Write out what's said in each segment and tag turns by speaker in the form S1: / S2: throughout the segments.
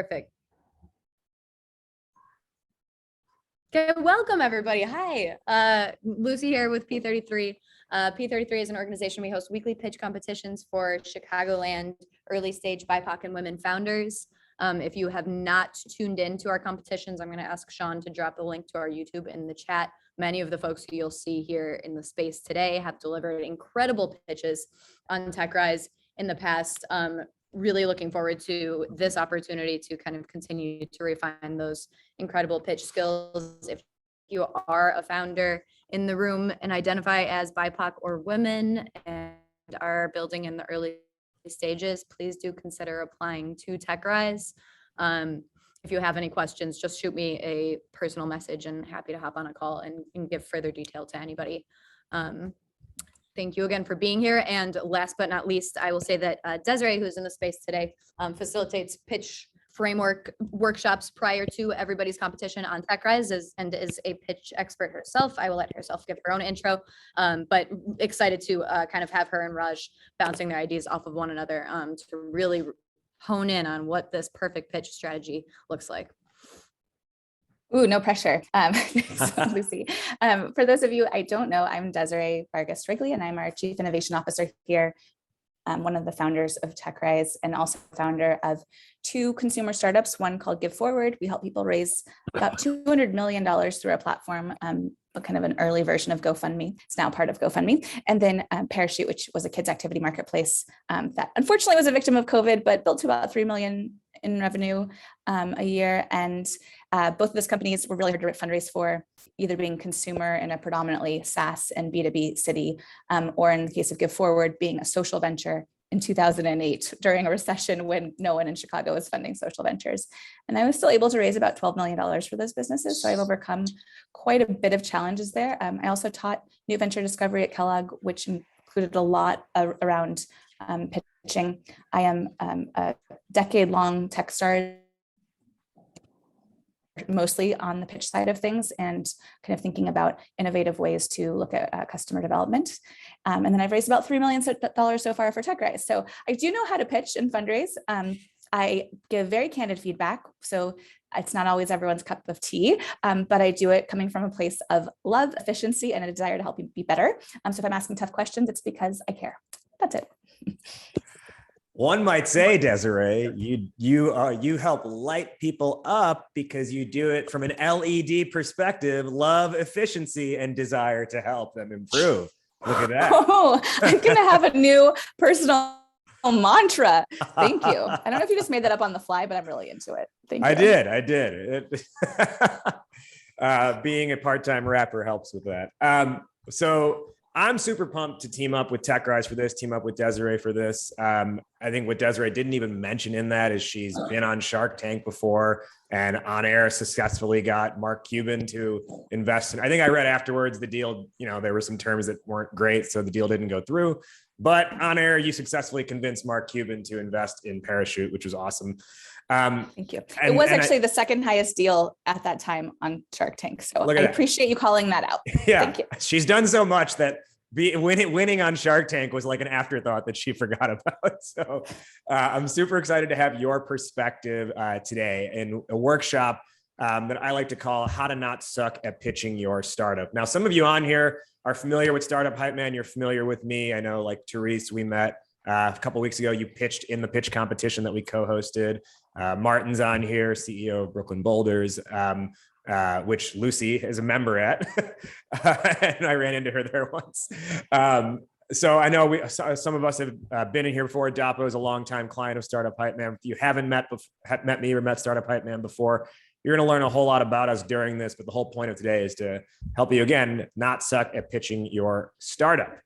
S1: Perfect. Okay, welcome everybody. Hi, Lucy here with P33. P33 is an organization. We host weekly pitch competitions for Chicagoland early stage BIPOC and women founders. If you have not tuned in to our competitions, I'm going to ask Sean to drop the link to our YouTube in the chat. Many of the folks who you'll see here in the space today have delivered incredible pitches on TechRise in the past. Really looking forward to this opportunity to kind of continue to refine those incredible pitch skills. If you are a founder in the room and identify as BIPOC or women and are building in the early stages, please do consider applying to TechRise. If you have any questions, just shoot me a personal message and happy to hop on a call and give further detail to anybody. Thank you again for being here. And last but not least, I will say that Desiree, who's in the space today, facilitates pitch framework workshops prior to everybody's competition on TechRise and is a pitch expert herself. I will let herself give her own intro, but excited to kind of have her and Raj bouncing their ideas off of one another to really hone in on what this perfect pitch strategy looks like.
S2: Ooh, no pressure. Thanks, Lucy. For those of you I don't know, I'm Desiree Vargas-Strigley, and I'm our Chief Innovation Officer here. I'm one of the founders of TechRise and also founder of two consumer startups, one called Give Forward. We help people raise about $200 million through our platform, kind of an early version of GoFundMe. It's now part of GoFundMe. And then Parachute, which was a kids activity marketplace that unfortunately was a victim of COVID, but built to about 3 million in revenue a year. And both of those companies were really hard to fundraise for, either being consumer in a predominantly SaaS and B2B city, or in the case of Give Forward, being a social venture in 2008 during a recession when no one in Chicago was funding social ventures. And I was still able to raise about $12 million for those businesses. So I've overcome quite a bit of challenges there. I also taught new venture discovery at Kellogg, which included a lot around pitching. I am a decade-long tech star, mostly on the pitch side of things and kind of thinking about innovative ways to look at customer development. And then I've raised about $3 million so far for TechRise. So I do know how to pitch and fundraise. I give very candid feedback. So it's not always everyone's cup of tea, but I do it coming from a place of love, efficiency, and a desire to help you be better. So if I'm asking tough questions, it's because I care. That's it.
S3: One might say, Desiree, you help light people up because you do it from an LED perspective, love, efficiency, and desire to help them improve. Look at that.
S2: Oh, I'm going to have a new personal mantra. Thank you. I don't know if you just made that up on the fly, but I'm really into it. Thank you.
S3: I did. Being a part-time rapper helps with that. So I'm super pumped to team up with TechRise for this, team up with Desiree for this. I think what Desiree didn't even mention in that is she's been on Shark Tank before and on air successfully got Mark Cuban to invest in. I think I read afterwards the deal, there were some terms that weren't great, so the deal didn't go through. But on air, you successfully convinced Mark Cuban to invest in Parachute, which was awesome.
S2: Thank you. It was actually the second highest deal at that time on Shark Tank. So I appreciate you calling that out.
S3: Yeah,
S2: thank you.
S3: She's done so much that winning on Shark Tank was like an afterthought that she forgot about. So I'm super excited to have your perspective today in a workshop that I like to call How to Not Suck at Pitching Your Startup. Now, some of you on here are familiar with Startup Hypeman. You're familiar with me. I know, like Therese, we met a couple of weeks ago. You pitched in the pitch competition that we co-hosted. Martin's on here, CEO of Brooklyn Boulders, which Lucy is a member at. And I ran into her there once. So I know some of us have been in here before. Dapo is a longtime client of Startup Hypeman. If you haven't met me or met Startup Hypeman before, you're going to learn a whole lot about us during this. But the whole point of today is to help you, again, not suck at pitching your startup.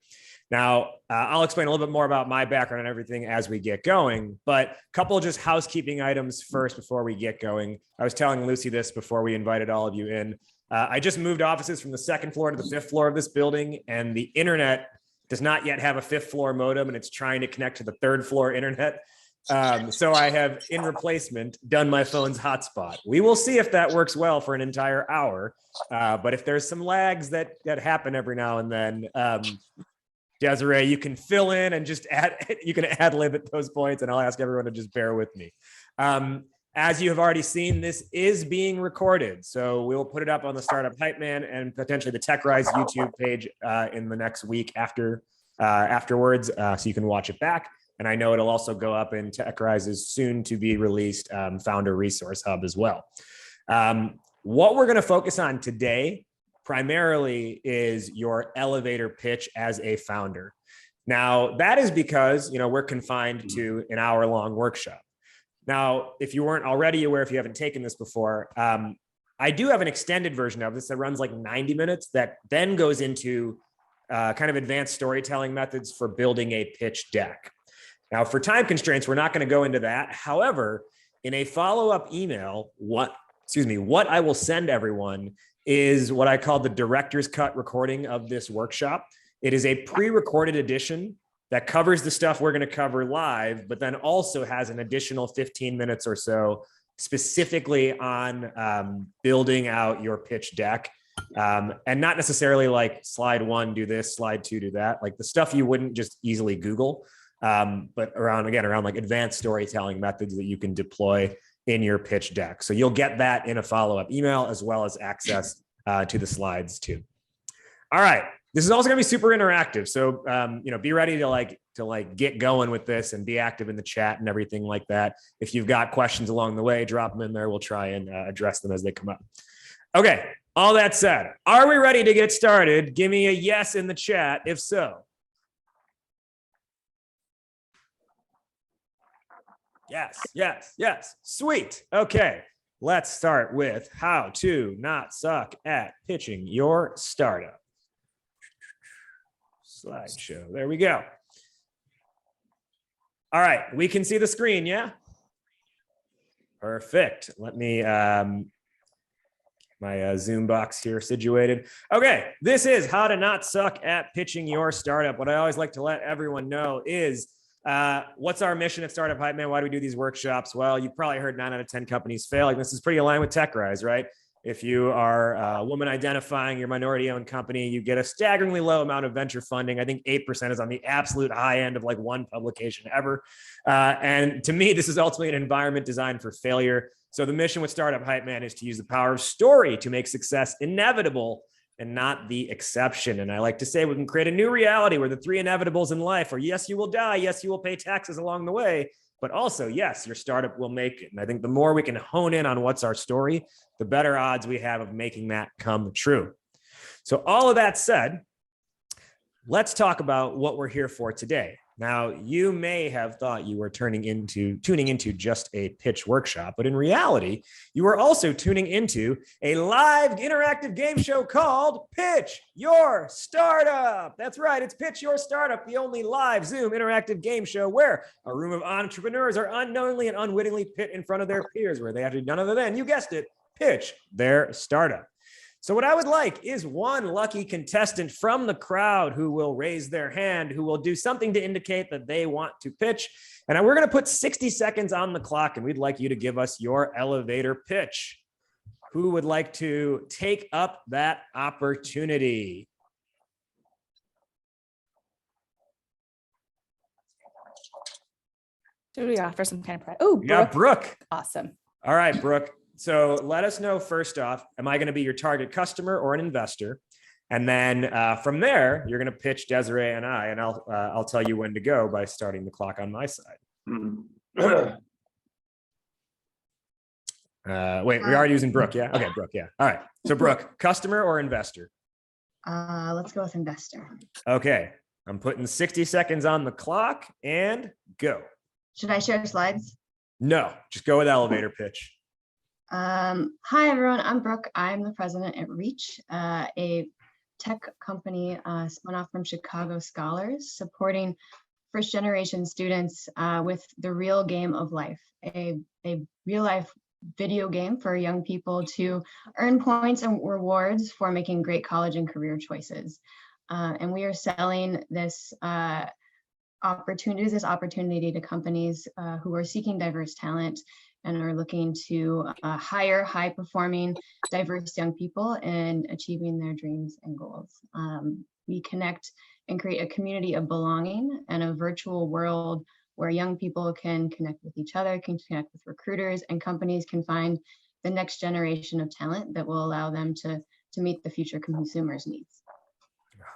S3: Now, I'll explain a little bit more about my background and everything as we get going, but a couple of just housekeeping items first before we get going. I was telling Lucy this before we invited all of you in. I just moved offices from the 2nd floor to the 5th floor of this building, and the internet does not yet have a 5th floor modem, and it's trying to connect to the 3rd floor internet. So I have, in replacement, done my phone's hotspot. We will see if that works well for an entire hour, but if there's some lags that happen every now and then, Desiree, you can fill in and just ad lib at those points, and I'll ask everyone to just bear with me. As you have already seen, this is being recorded. So we will put it up on the Startup Hypeman and potentially the TechRise YouTube page in the next week afterwards, so you can watch it back. And I know it'll also go up in TechRise's soon to be released Founder Resource Hub as well. What we're going to focus on today primarily is your elevator pitch as a founder. Now, that is because, we're confined to an hour-long workshop. Now, if you weren't already aware, if you haven't taken this before, I do have an extended version of this that runs like 90 minutes that then goes into kind of advanced storytelling methods for building a pitch deck. Now, for time constraints, we're not going to go into that. However, in a follow-up email, what I will send everyone is what I call the director's cut recording of this workshop. It is a pre-recorded edition that covers the stuff we're going to cover live, but then also has an additional 15 minutes or so specifically on building out your pitch deck. And not necessarily like slide 1, do this, slide 2, do that, like the stuff you wouldn't just easily Google, but around like advanced storytelling methods that you can deploy in your pitch deck. So you'll get that in a follow-up email as well as access to the slides too. All right. This is also going to be super interactive. So, be ready to get going with this and be active in the chat and everything like that. If you've got questions along the way, drop them in there. We'll try and address them as they come up. Okay. All that said, are we ready to get started? Give me a yes in the chat if so. Yes. Sweet. Okay. Let's start with how to not suck at pitching your startup. Slideshow. There we go. All right. We can see the screen. Yeah. Perfect. Let me, my Zoom box here situated. Okay. This is how to not suck at pitching your startup. What I always like to let everyone know is what's our mission at Startup Hypeman? Why do we do these workshops? Well, you probably heard 9 out of 10 companies fail. Like, this is pretty aligned with TechRise, right? If you are a woman identifying, your minority-owned company, you get a staggeringly low amount of venture funding. I think 8% is on the absolute high end of like one publication ever. And to me, this is ultimately an environment designed for failure. So the mission with Startup Hypeman is to use the power of story to make success inevitable and not the exception. And I like to say we can create a new reality where the 3 inevitables in life are, yes, you will die. Yes, you will pay taxes along the way. But also, yes, your startup will make it. And I think the more we can hone in on what's our story, the better odds we have of making that come true. So all of that said, let's talk about what we're here for today. Now, you may have thought you were tuning into just a pitch workshop, but in reality, you are also tuning into a live interactive game show called Pitch Your Startup. That's right, it's Pitch Your Startup, the only live Zoom interactive game show where a room of entrepreneurs are unknowingly and unwittingly pit in front of their peers, where they have to do none other than, you guessed it, pitch their startup. So what I would like is one lucky contestant from the crowd who will raise their hand, who will do something to indicate that they want to pitch. And we're going to put 60 seconds on the clock, and we'd like you to give us your elevator pitch. Who would like to take up that opportunity?
S2: Should we offer some kind of prize? Oh,
S3: yeah, Brooke.
S2: Awesome.
S3: All right, Brooke. So let us know first off, am I going to be your target customer or an investor? And then from there, you're going to pitch Desiree and I'll tell you when to go by starting the clock on my side. Wait, we are using Brooke, yeah? Okay, Brooke, yeah. All right. So Brooke, customer or investor?
S4: Let's go with investor.
S3: Okay. I'm putting 60 seconds on the clock and go.
S4: Should I share slides?
S3: No, just go with elevator pitch.
S4: Hi, everyone. I'm Brooke. I'm the president at Reach, a tech company spun off from Chicago scholars supporting first generation students with the real game of life, a real life video game for young people to earn points and rewards for making great college and career choices. And we are selling this opportunity to companies who are seeking diverse talent and are looking to hire high-performing, diverse young people in achieving their dreams and goals. We connect and create a community of belonging and a virtual world where young people can connect with each other, can connect with recruiters, and companies can find the next generation of talent that will allow them to meet the future consumers' needs.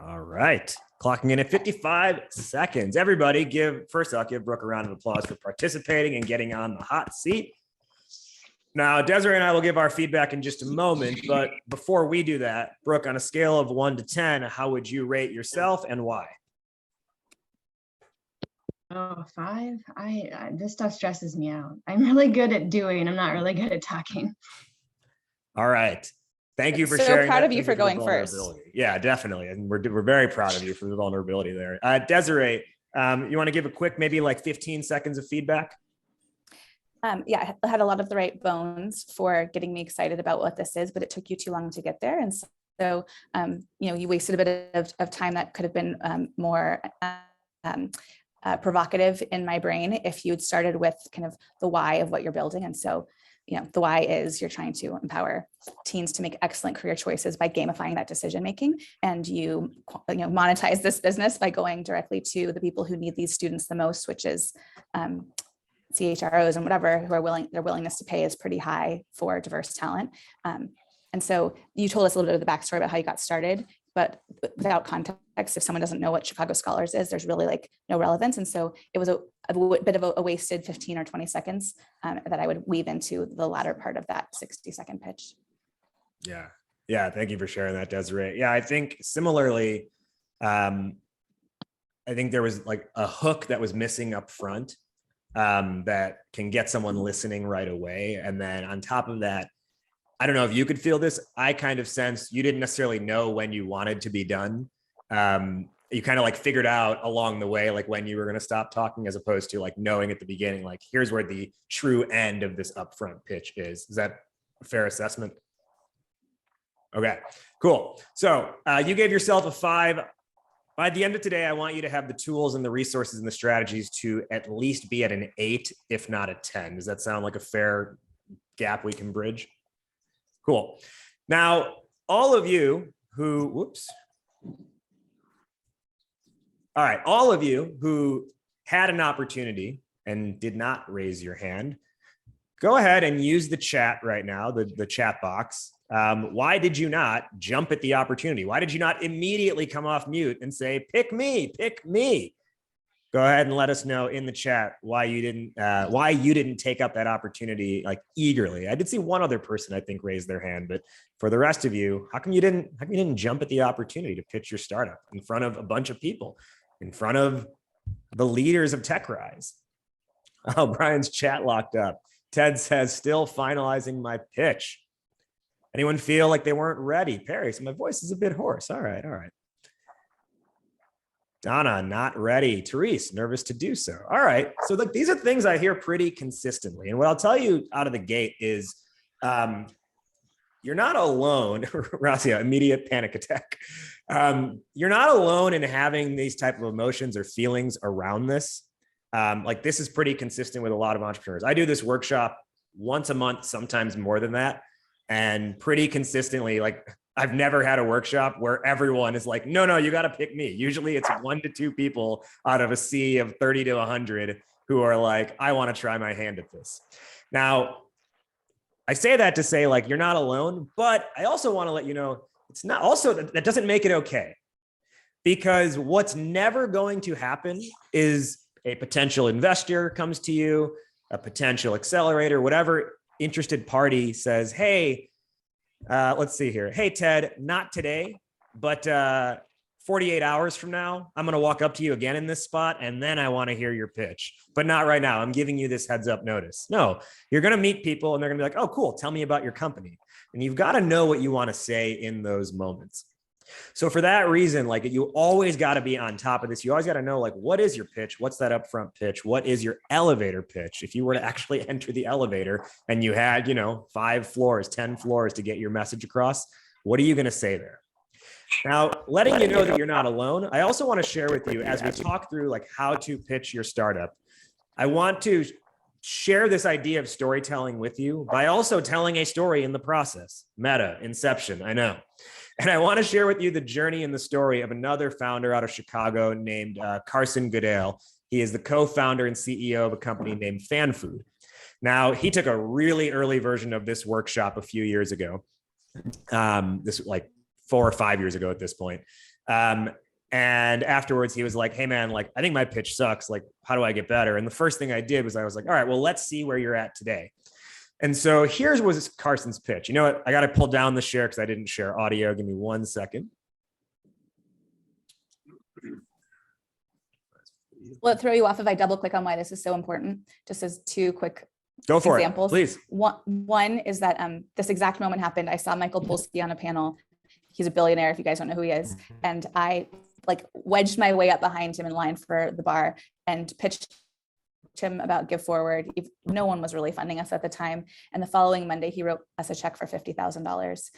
S3: All right. Clocking in at 55 seconds. Everybody first I'll give Brooke a round of applause for participating and getting on the hot seat. Now, Desiree and I will give our feedback in just a moment, but before we do that, Brooke, on a scale of 1 to 10, how would you rate yourself and why?
S4: Oh, 5. This stuff stresses me out. I'm really good at doing. I'm not really good at talking.
S3: All right. Thank you for
S2: So
S3: sharing.
S2: proud
S3: that.
S2: of you
S3: Thank
S2: for
S3: the
S2: going first.
S3: vulnerability. Yeah, definitely. And we're very proud of you for the vulnerability there. Desiree, you want to give a quick, maybe like 15 seconds of feedback?
S2: Yeah, I had a lot of the right bones for getting me excited about what this is, but it took you too long to get there. And so, you wasted a bit of time that could have been more provocative in my brain if you'd started with kind of the why of what you're building. And so, the why is you're trying to empower teens to make excellent career choices by gamifying that decision making, and you monetize this business by going directly to the people who need these students the most, which is CHROs and whatever, who are their willingness to pay is pretty high for diverse talent. And so you told us a little bit of the backstory about how you got started, but without context, if someone doesn't know what Chicago Scholars is, there's really like no relevance. And so it was a bit of a wasted 15 or 20 seconds that I would weave into the latter part of that 60-second pitch.
S3: Yeah. Yeah. Thank you for sharing that, Desiree. Yeah. I think similarly, I think there was like a hook that was missing up front that can get someone listening right away. And then on top of that, I don't know if you could feel this. I kind of sense you didn't necessarily know when you wanted to be done. You kind of like figured out along the way, like when you were going to stop talking, as opposed to like knowing at the beginning, like here's where the true end of this upfront pitch is. Is that a fair assessment? Okay, cool. So you gave yourself a 5. By the end of today, I want you to have the tools and the resources and the strategies to at least be at an 8, if not a 10. Does that sound like a fair gap we can bridge? Cool. Now, all of you who, all of you who had an opportunity and did not raise your hand, go ahead and use the chat right now, the chat box. Why did you not jump at the opportunity? Why did you not immediately come off mute and say, pick me, pick me? Go ahead and let us know in the chat why you didn't take up that opportunity like eagerly. I did see one other person I think raise their hand, but for the rest of you, how come you didn't jump at the opportunity to pitch your startup in front of a bunch of people, in front of the leaders of TechRise? Oh, Brian's chat locked up. Ted says, still finalizing my pitch. Anyone feel like they weren't ready? Perry, so my voice is a bit hoarse. All right. Donna, not ready. Therese, nervous to do so. All right. So like these are things I hear pretty consistently. And what I'll tell you out of the gate is you're not alone. Razia, immediate panic attack. You're not alone in having these type of emotions or feelings around this. Like this is pretty consistent with a lot of entrepreneurs. I do this workshop once a month, sometimes more than that. And pretty consistently, like I've never had a workshop where everyone is like, no, you got to pick me. Usually it's 1 to 2 people out of a sea of 30 to 100 who are like, I want to try my hand at this. Now, I say that to say like, you're not alone, but I also want to let you know, it's not also that doesn't make it okay, because what's never going to happen is a potential investor comes to you, a potential accelerator, whatever interested party says, hey, let's see here. Hey, Ted, not today, but 48 hours from now, I'm going to walk up to you again in this spot. And then I want to hear your pitch, but not right now. I'm giving you this heads up notice. No, you're going to meet people and they're going to be like, oh, cool. Tell me about your company. And you've got to know what you want to say in those moments. So for that reason, like you always got to be on top of this. You always got to know, like, what is your pitch? What's that upfront pitch? What is your elevator pitch? If you were to actually enter the elevator and you had, 5 floors, 10 floors to get your message across, what are you going to say there? Now, letting you know that you're not alone, I also want to share with you as we talk through like how to pitch your startup. I want to share this idea of storytelling with you by also telling a story in the process. Meta, Inception, I know. And I want to share with you the journey and the story of another founder out of Chicago named Carson Goodale. He is the co-founder and CEO of a company named FanFood. Now, he took a really early version of this workshop a few years ago. This like 4 or 5 years ago at this point. And afterwards he was like, hey man, like, I think my pitch sucks. Like, how do I get better? And the first thing I did was I was like, all right, well, let's see where you're at today. And so here's was Carson's pitch. You know what? I got to pull down the share because I didn't share audio. Give me 1 second.
S2: Will it throw you off if I double click on why this is so important? Just as 2 quick
S3: Go for
S2: examples.
S3: it, please.
S2: One is that this exact moment happened. I saw Michael Polsky on a panel. He's a billionaire, if you guys don't know who he is. And I like wedged my way up behind him in line for the bar and pitched him about Give Forward. No one was really funding us at the time. And the following Monday, he wrote us a check for $50,000.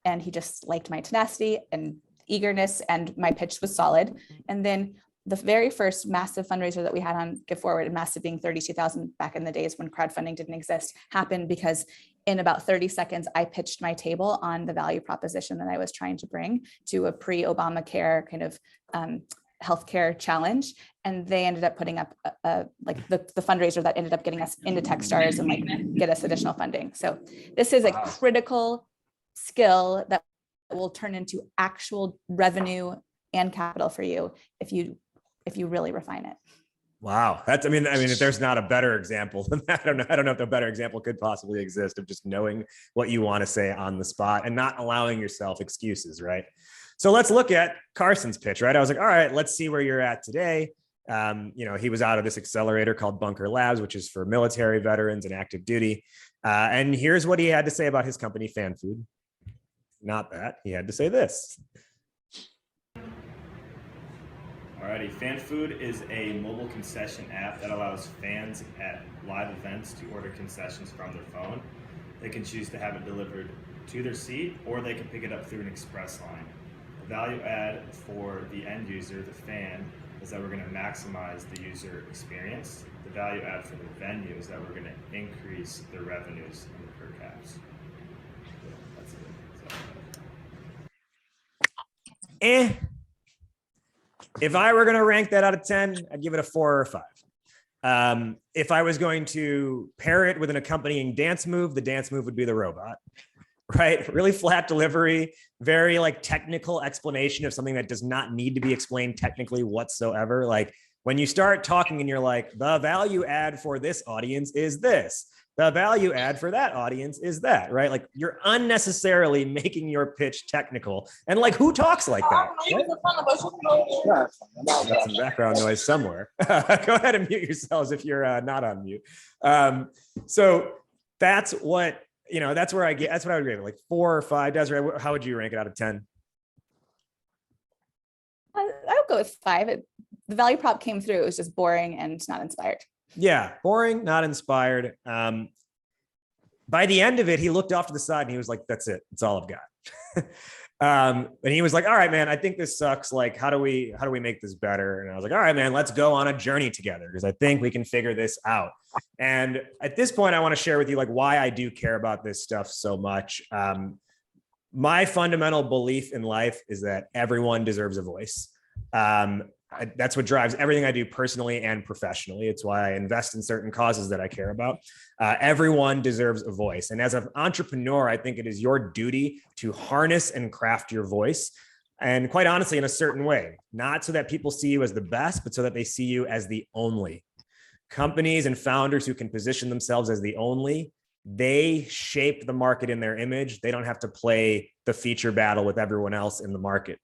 S2: And he just liked my tenacity and eagerness, and my pitch was solid. And then the very first massive fundraiser that we had on Give Forward, and massive being 32,000 back in the days when crowdfunding didn't exist, happened because in about 30 seconds, I pitched my table on the value proposition that I was trying to bring to a pre-Obamacare kind of healthcare challenge. And they ended up putting up like the fundraiser that ended up getting us into Techstars and like get us additional funding. So this is a critical skill that will turn into actual revenue and capital for you if you really refine it.
S3: Wow. That's, I mean, if there's not a better example than that, I don't know if a better example could possibly exist of just knowing what you want to say on the spot and not allowing yourself excuses, right? So let's look at Carson's pitch, right? I was like, all right, let's see where you're at today. He was out of this accelerator called Bunker Labs, which is for military veterans and active duty. And here's what he had to say about his company, FanFood. Not that, he had to say this.
S5: Alrighty, FanFood is a mobile concession app that allows fans at live events to order concessions from their phone. They can choose to have it delivered to their seat, or they can pick it up through an express line. The value add for the end user, the fan, is that we're going to maximize the user experience. The value add for the venue is that we're going to increase the revenues and the per caps. Yeah, that's it. So,
S3: If I were going to rank that out of 10, I'd give it a 4 or a 5. If I was going to pair it with an accompanying dance move, the dance move would be the robot, right? Really flat delivery, very like technical explanation of something that does not need to be explained technically whatsoever. Like when you start talking and you're like, the value add for this audience is this. The value add for that audience is that, right? Like you're unnecessarily making your pitch technical. And like, who talks like that? Right? Got some background noise somewhere. Go ahead and mute yourselves if you're not on mute. So that's what, that's where that's what I would rate it, like 4 or 5. Desiree, how would you rank it out of 10?
S2: I would go with 5. The value prop came through. It was just boring and not inspired.
S3: Yeah, boring, not inspired. By the end of it, he looked off to the side and he was like, that's it. That's all I've got. And he was like, all right, man, I think this sucks. Like, how do we make this better? And I was like, all right, man, let's go on a journey together because I think we can figure this out. And at this point, I want to share with you like why I do care about this stuff so much. My fundamental belief in life is that everyone deserves a voice. That's what drives everything I do personally and professionally. It's why I invest in certain causes that I care about. Everyone deserves a voice. And as an entrepreneur, I think it is your duty to harness and craft your voice. And quite honestly, in a certain way, not so that people see you as the best, but so that they see you as the only. Companies and founders who can position themselves as the only, they shape the market in their image. They don't have to play the feature battle with everyone else in the market.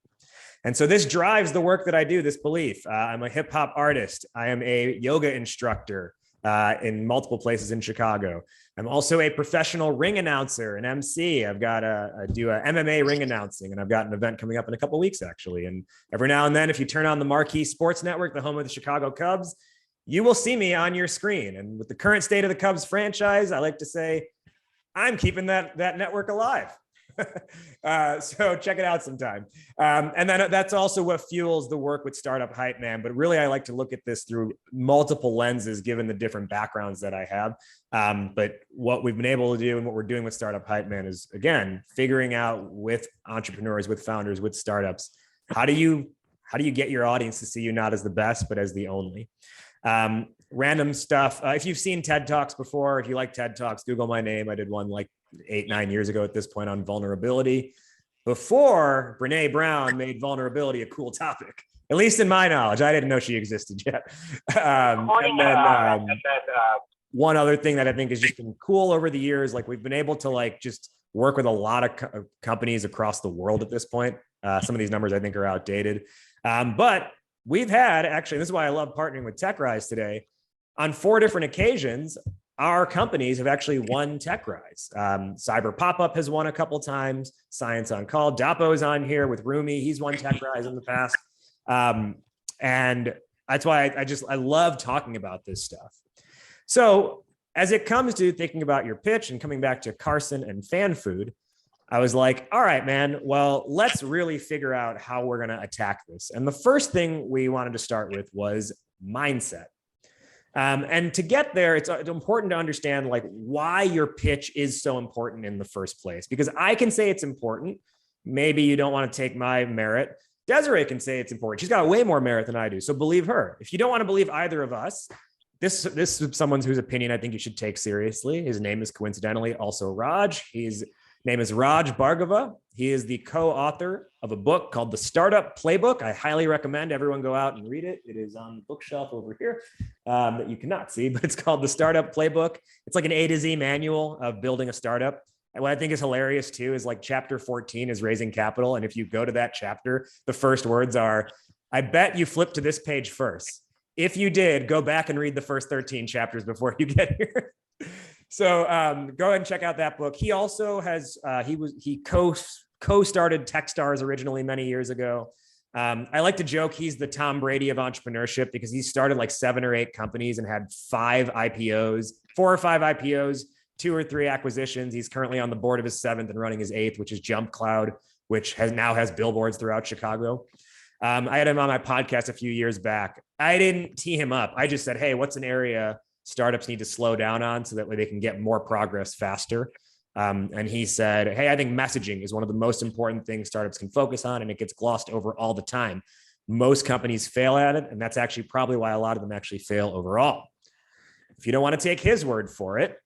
S3: And so this drives the work that I do, this belief. I'm a hip hop artist. I am a yoga instructor in multiple places in Chicago. I'm also a professional ring announcer, an MC. I do a MMA ring announcing, and I've got an event coming up in a couple of weeks, actually. And every now and then, if you turn on the Marquee Sports Network, the home of the Chicago Cubs, you will see me on your screen. And with the current state of the Cubs franchise, I like to say, I'm keeping that network alive. So check it out sometime. And then that's also what fuels the work with Startup Hypeman. But really, I like to look at this through multiple lenses, given the different backgrounds that I have. But what we've been able to do and what we're doing with Startup Hypeman is, again, figuring out with entrepreneurs, with founders, with startups, how do you how do you get your audience to see you not as the best, but as the only? Random stuff. If you've seen TED Talks before, if you like TED Talks, Google my name. I did one like 8-9 years ago at this point on vulnerability, before Brene Brown made vulnerability a cool topic. At least in my knowledge, I didn't know she existed yet. One other thing that I think has just been cool over the years, like we've been able to like just work with a lot of companies across the world at this point. Some of these numbers I think are outdated, but we've had, actually, this is why I love partnering with TechRise today. On 4 different occasions, our companies have actually won TechRise. Cyberpopup has won a couple times. Science on Call. Dapo is on here with Rumi. He's won TechRise in the past. And that's why I love talking about this stuff. So as it comes to thinking about your pitch and coming back to Carson and FanFood, I was like, all right, man, well, let's really figure out how we're going to attack this. And the first thing we wanted to start with was mindset. And to get there, it's important to understand like why your pitch is so important in the first place, because I can say it's important. Maybe you don't want to take my merit. Desiree can say it's important. She's got way more merit than I do. So believe her. If you don't want to believe either of us, this is someone whose opinion I think you should take seriously. His name is coincidentally also Raj. His name is Raj Bhargava. He is the co-author of a book called The Startup Playbook. I highly recommend everyone go out and read it. It is on the bookshelf over here that you cannot see, but it's called The Startup Playbook. It's like an A to Z manual of building a startup. And what I think is hilarious too is like chapter 14 is raising capital. And if you go to that chapter, the first words are, I bet you flip to this page first. If you did, go back and read the first 13 chapters before you get here. So go ahead and check out that book. He also has, he co-started Techstars originally many years ago. I like to joke he's the Tom Brady of entrepreneurship because he started like 7 or 8 companies and had 4 or 5 IPOs, 2 or 3 acquisitions. He's currently on the board of his 7th and running his 8th, which is Jump Cloud, which now has billboards throughout Chicago. I had him on my podcast a few years back. I didn't tee him up. I just said, hey, what's an area startups need to slow down on so that way they can get more progress faster? And he said, hey, I think messaging is one of the most important things startups can focus on, and it gets glossed over all the time. Most companies fail at it, and that's actually probably why a lot of them actually fail overall. If you don't want to take his word for it,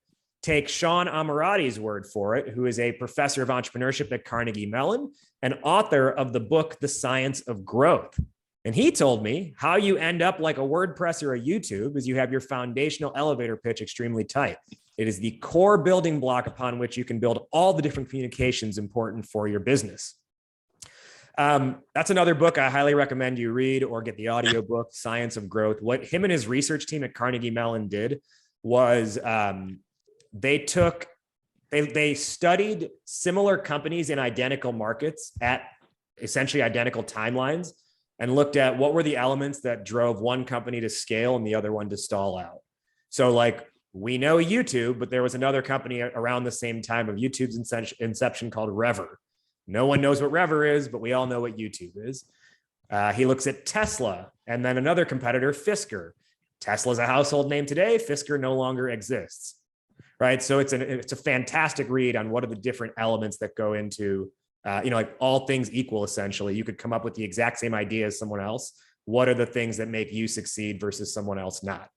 S3: take Sean Amirati's word for it, who is a professor of entrepreneurship at Carnegie Mellon and author of the book, The Science of Growth. And he told me how you end up like a WordPress or a YouTube is you have your foundational elevator pitch extremely tight. It is the core building block upon which you can build all the different communications important for your business. That's another book I highly recommend you read or get the audio book, Science of Growth. What him and his research team at Carnegie Mellon did was they studied similar companies in identical markets at essentially identical timelines and looked at what were the elements that drove one company to scale and the other one to stall out. So like we know YouTube, but there was another company around the same time of YouTube's inception called Rever. No one knows what Rever is, but we all know what YouTube is. He looks at Tesla and then another competitor, Fisker. Tesla's a household name today. Fisker no longer exists. Right. So it's a fantastic read on what are the different elements that go into, like all things equal, essentially. You could come up with the exact same idea as someone else. What are the things that make you succeed versus someone else not?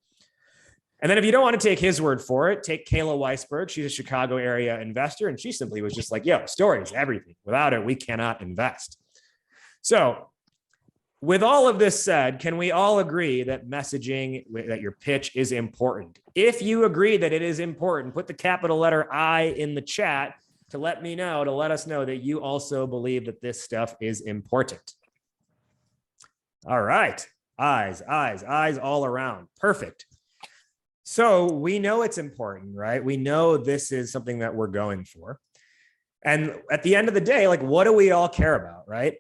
S3: And then if you don't want to take his word for it, take Kayla Weisberg. She's a Chicago area investor. And she simply was just like, yo, story is everything. Without it, we cannot invest. So with all of this said, can we all agree that messaging, that your pitch is important? If you agree that it is important, put the capital letter I in the chat to let us know that you also believe that this stuff is important. All right. Eyes all around. Perfect. So we know it's important, right? We know this is something that we're going for. And at the end of the day, like, what do we all care about, right?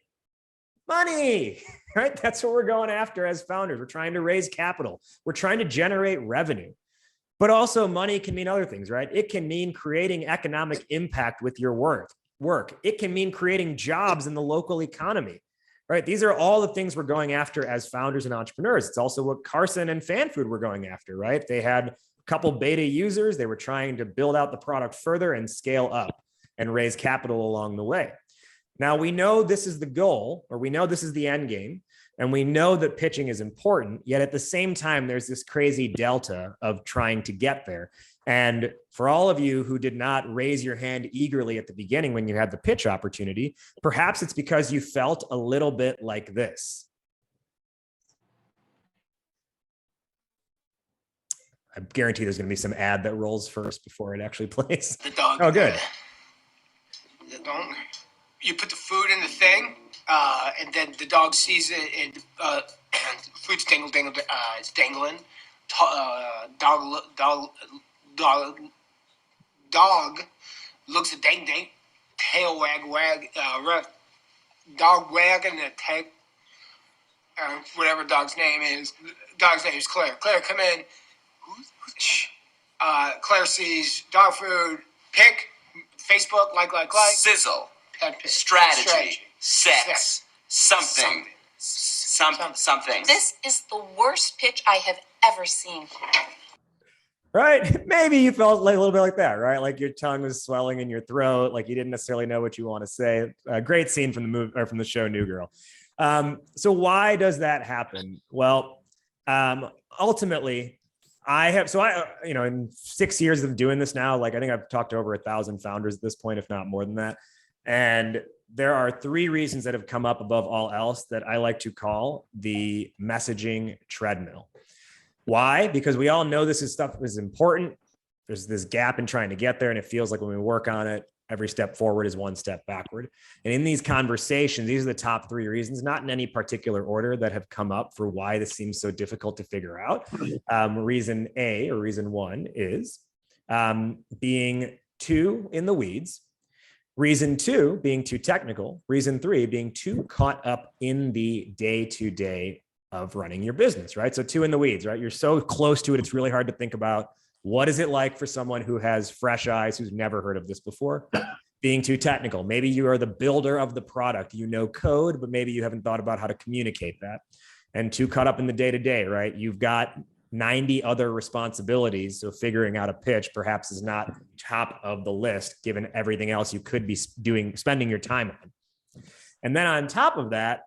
S3: Money, right? That's what we're going after as founders. We're trying to raise capital. We're trying to generate revenue. But also money can mean other things, right? It can mean creating economic impact with your work. It can mean creating jobs in the local economy, right? These are all the things we're going after as founders and entrepreneurs. It's also what Carson and FanFood were going after, right? They had a couple beta users. They were trying to build out the product further and scale up and raise capital along the way. Now we know this is the goal, or we know this is the end game, And we know that pitching is important, yet at the same time, there's this crazy delta of trying to get there. And for all of you who did not raise your hand eagerly at the beginning when you had the pitch opportunity, perhaps it's because you felt a little bit like this. I guarantee there's going to be some ad that rolls first before it actually plays.
S6: The dog.
S3: Oh, good.
S6: The dog. You put the food in the thing, and then the dog sees it, and food's it's dangling. Dog looks at dang, tail wag, dog wagging the tail, whatever dog's name is. Dog's name is Claire. Claire, come in. Claire sees dog food, pick, Facebook, like.
S7: Sizzle, strategy, sex, something.
S8: This is the worst pitch I have ever seen.
S3: Right? Maybe you felt like a little bit like that, right? Like your tongue was swelling in your throat, like you didn't necessarily know what you want to say. A great scene from the movie or from the show New Girl. So why does that happen? Well, ultimately, in 6 years of doing this now, like I think I've talked to over 1,000 founders at this point, if not more than that. And there are 3 reasons that have come up above all else that I like to call the messaging treadmill. Why? Because we all know this stuff is important. There's this gap in trying to get there. And it feels like when we work on it, every step forward is one step backward. And in these conversations, these are the top 3 reasons, not in any particular order, that have come up for why this seems so difficult to figure out. Reason A, or reason 1, is being too in the weeds. Reason 2, being too technical. Reason 3, being too caught up in the day-to-day of running your business, right? So 2 in the weeds, right? You're so close to it, it's really hard to think about what is it like for someone who has fresh eyes, who's never heard of this before. Being too technical. Maybe you are the builder of the product. You know code, but maybe you haven't thought about how to communicate that. And too caught up in the day-to-day, right? You've got 90 other responsibilities. So figuring out a pitch perhaps is not top of the list, given everything else you could be spending your time on. And then on top of that,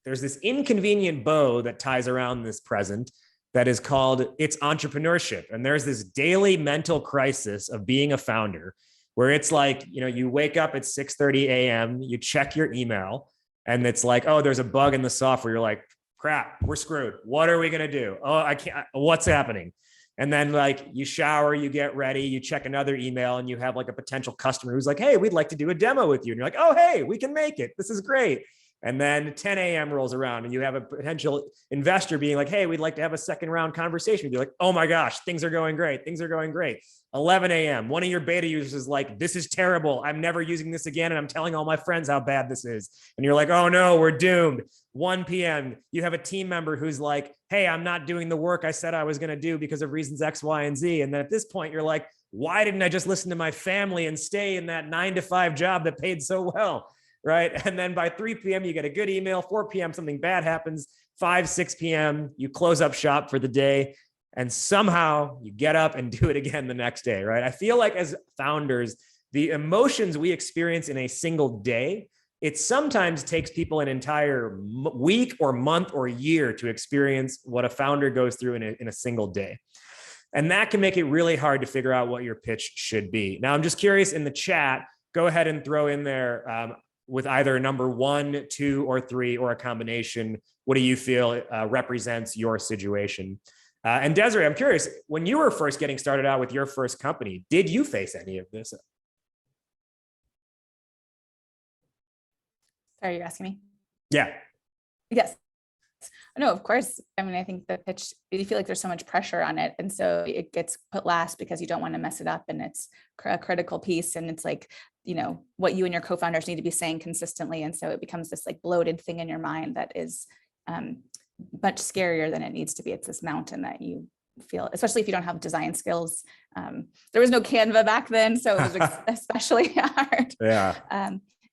S3: there's this inconvenient bow that ties around this present that is called it's entrepreneurship. And there's this daily mental crisis of being a founder where it's like, you wake up at 6:30 a.m., you check your email, and it's like, oh, there's a bug in the software. You're like, crap, we're screwed. What are we going to do? Oh, I can't, what's happening? And then like you shower, you get ready, you check another email, and you have like a potential customer who's like, hey, we'd like to do a demo with you. And you're like, oh, hey, we can make it. This is great. And then 10 a.m. rolls around and you have a potential investor being like, hey, we'd like to have a second round conversation with you. Like, oh my gosh, things are going great. Things are going great. 11 a.m. One of your beta users is like, this is terrible. I'm never using this again. And I'm telling all my friends how bad this is. And you're like, oh no, we're doomed. 1 p.m. You have a team member who's like, hey, I'm not doing the work I said I was going to do because of reasons X, Y, and Z. And then at this point, you're like, why didn't I just listen to my family and stay in that 9-to-5 job that paid so well? Right. And then by 3 p.m., you get a good email. 4 p.m., something bad happens. 5, 6 p.m., you close up shop for the day. And somehow you get up and do it again the next day. Right. I feel like as founders, the emotions we experience in a single day, it sometimes takes people an entire week or month or year to experience what a founder goes through in a single day. And that can make it really hard to figure out what your pitch should be. Now, I'm just curious in the chat, go ahead and throw in there with either number 1, 2, or 3, or a combination. What do you feel represents your situation? And Desiree, I'm curious, when you were first getting started out with your first company, did you face any of this?
S2: Sorry, you're asking me?
S3: Yeah.
S2: Yes. No, of course. I mean, I think the pitch, you feel like there's so much pressure on it. And so it gets put last because you don't want to mess it up. And it's a critical piece. And it's like, what you and your co-founders need to be saying consistently. And so it becomes this like bloated thing in your mind that is much scarier than it needs to be. It's this mountain that you feel, especially if you don't have design skills. There was no Canva back then, so it was especially hard.
S3: Yeah.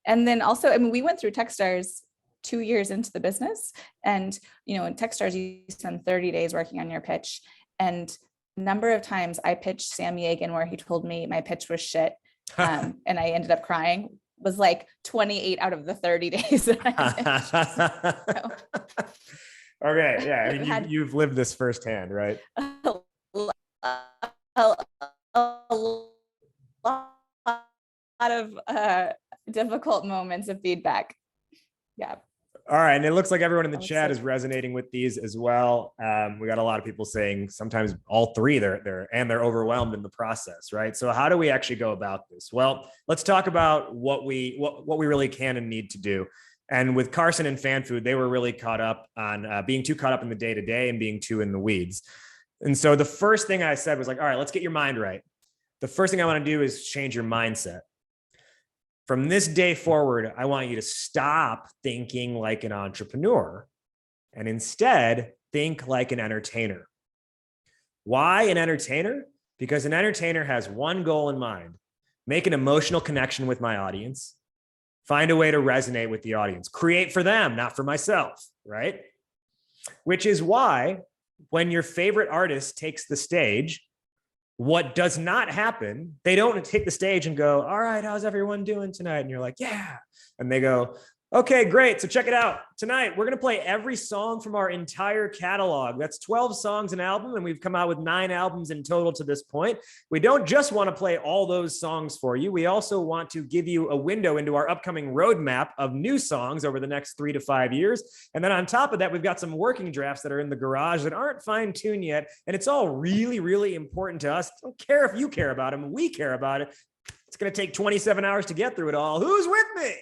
S2: And then also, I mean, we went through Techstars 2 years into the business, and in Techstars you spend 30 days working on your pitch. And number of times I pitched Sam Yegan where he told me my pitch was shit, and I ended up crying was like 28 out of the 30 days that I pitched.
S3: Okay, yeah, I mean, you've lived this firsthand, right?
S2: A lot of difficult moments of feedback. Yeah.
S3: All right, and it looks like everyone in the
S2: I would
S3: chat
S2: say-
S3: is resonating with these as well. We got a lot of people saying sometimes all three they're overwhelmed in the process, right? So how do we actually go about this? Well, let's talk about what we really can and need to do. And with Carson and FanFood, they were really caught up on being too caught up in the day-to-day and being too in the weeds. And so the first thing I said was like, all right, let's get your mind right. The first thing I want to do is change your mindset. From this day forward, I want you to stop thinking like an entrepreneur and instead think like an entertainer. Why an entertainer? Because an entertainer has one goal in mind: make an emotional connection with my audience, find a way to resonate with the audience, create for them, not for myself, right? Which is why when your favorite artist takes the stage, what does not happen, they don't take the stage and go, all right, how's everyone doing tonight? And you're like, yeah. And they go, okay, great. So check it out. Tonight, we're going to play every song from our entire catalog. That's 12 songs an album, and we've come out with 9 albums in total to this point. We don't just want to play all those songs for you. We also want to give you a window into our upcoming roadmap of new songs over the next 3 to 5 years. And then on top of that, we've got some working drafts that are in the garage that aren't fine-tuned yet. And it's all really, really important to us. Don't care if you care about them. We care about it. It's going to take 27 hours to get through it all. Who's with me?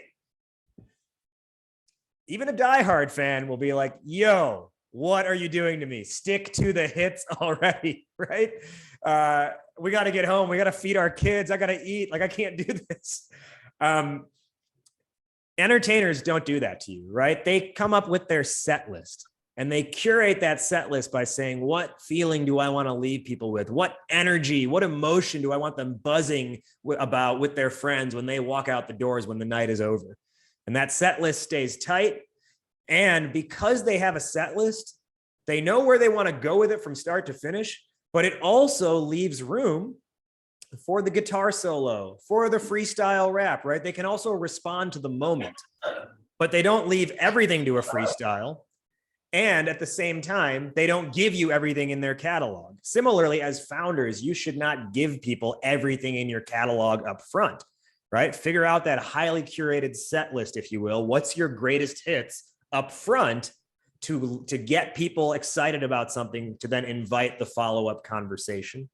S3: Even a diehard fan will be like, yo, what are you doing to me? Stick to the hits already, right? We got to get home. We got to feed our kids. I got to eat. Like, I can't do this. Entertainers don't do that to you, right? They come up with their set list and they curate that set list by saying, what feeling do I want to leave people with? What energy, what emotion do I want them buzzing about with their friends when they walk out the doors when the night is over? And that set list stays tight. And because they have a set list, they know where they want to go with it from start to finish, but it also leaves room for the guitar solo, for the freestyle rap, right? They can also respond to the moment, but they don't leave everything to a freestyle. And at the same time, they don't give you everything in their catalog. Similarly, as founders, you should not give people everything in your catalog up front. Right? Figure out that highly curated set list, if you will. What's your greatest hits up front to get people excited about something to then invite the follow-up conversation?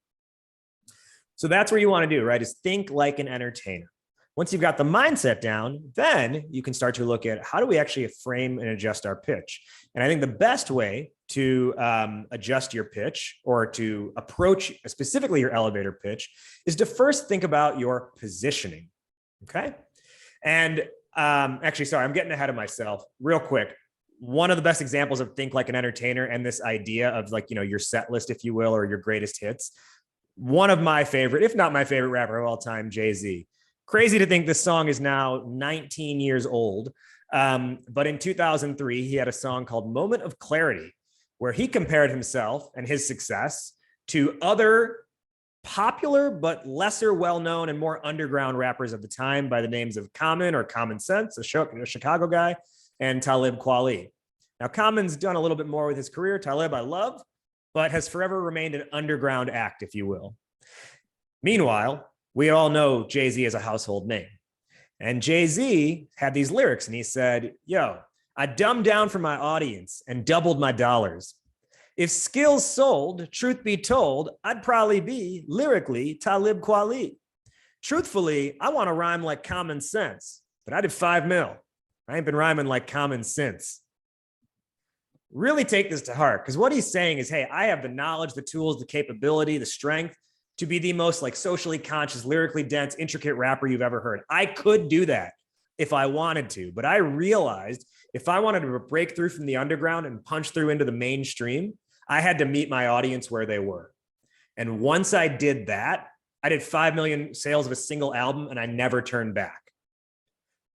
S3: So that's what you want to do, right? Is think like an entertainer. Once you've got the mindset down, then you can start to look at how do we actually frame and adjust our pitch. And I think the best way to adjust your pitch or to approach specifically your elevator pitch is to first think about your positioning. Okay. And actually, sorry, I'm getting ahead of myself real quick. One of the best examples of think like an entertainer and this idea of like, you know, your set list, if you will, or your greatest hits. One of my favorite, if not my favorite rapper of all time, JayZ. Crazy to think this song is now 19 years old. But in 2003, he had a song called Moment of Clarity, where he compared himself and his success to other popular but lesser well-known and more underground rappers of the time by the names of Common or Common Sense, a Chicago guy, and Talib Kweli. Now, Common's done a little bit more with his career. Talib I love, but has forever remained an underground act, if you will. Meanwhile, we all know JayZ as a household name. And JayZ had these lyrics and he said, yo, I dumbed down for my audience and doubled my dollars. If skills sold, truth be told, I'd probably be lyrically Talib Kweli. Truthfully, I want to rhyme like Common Sense, but I did 5 mil. I ain't been rhyming like common since. Really take this to heart, because what he's saying is, hey, I have the knowledge, the tools, the capability, the strength to be the most like socially conscious, lyrically dense, intricate rapper you've ever heard. I could do that if I wanted to, but I realized if I wanted to break through from the underground and punch through into the mainstream, I had to meet my audience where they were. And once I did that, I did 5 million sales of a single album and I never turned back.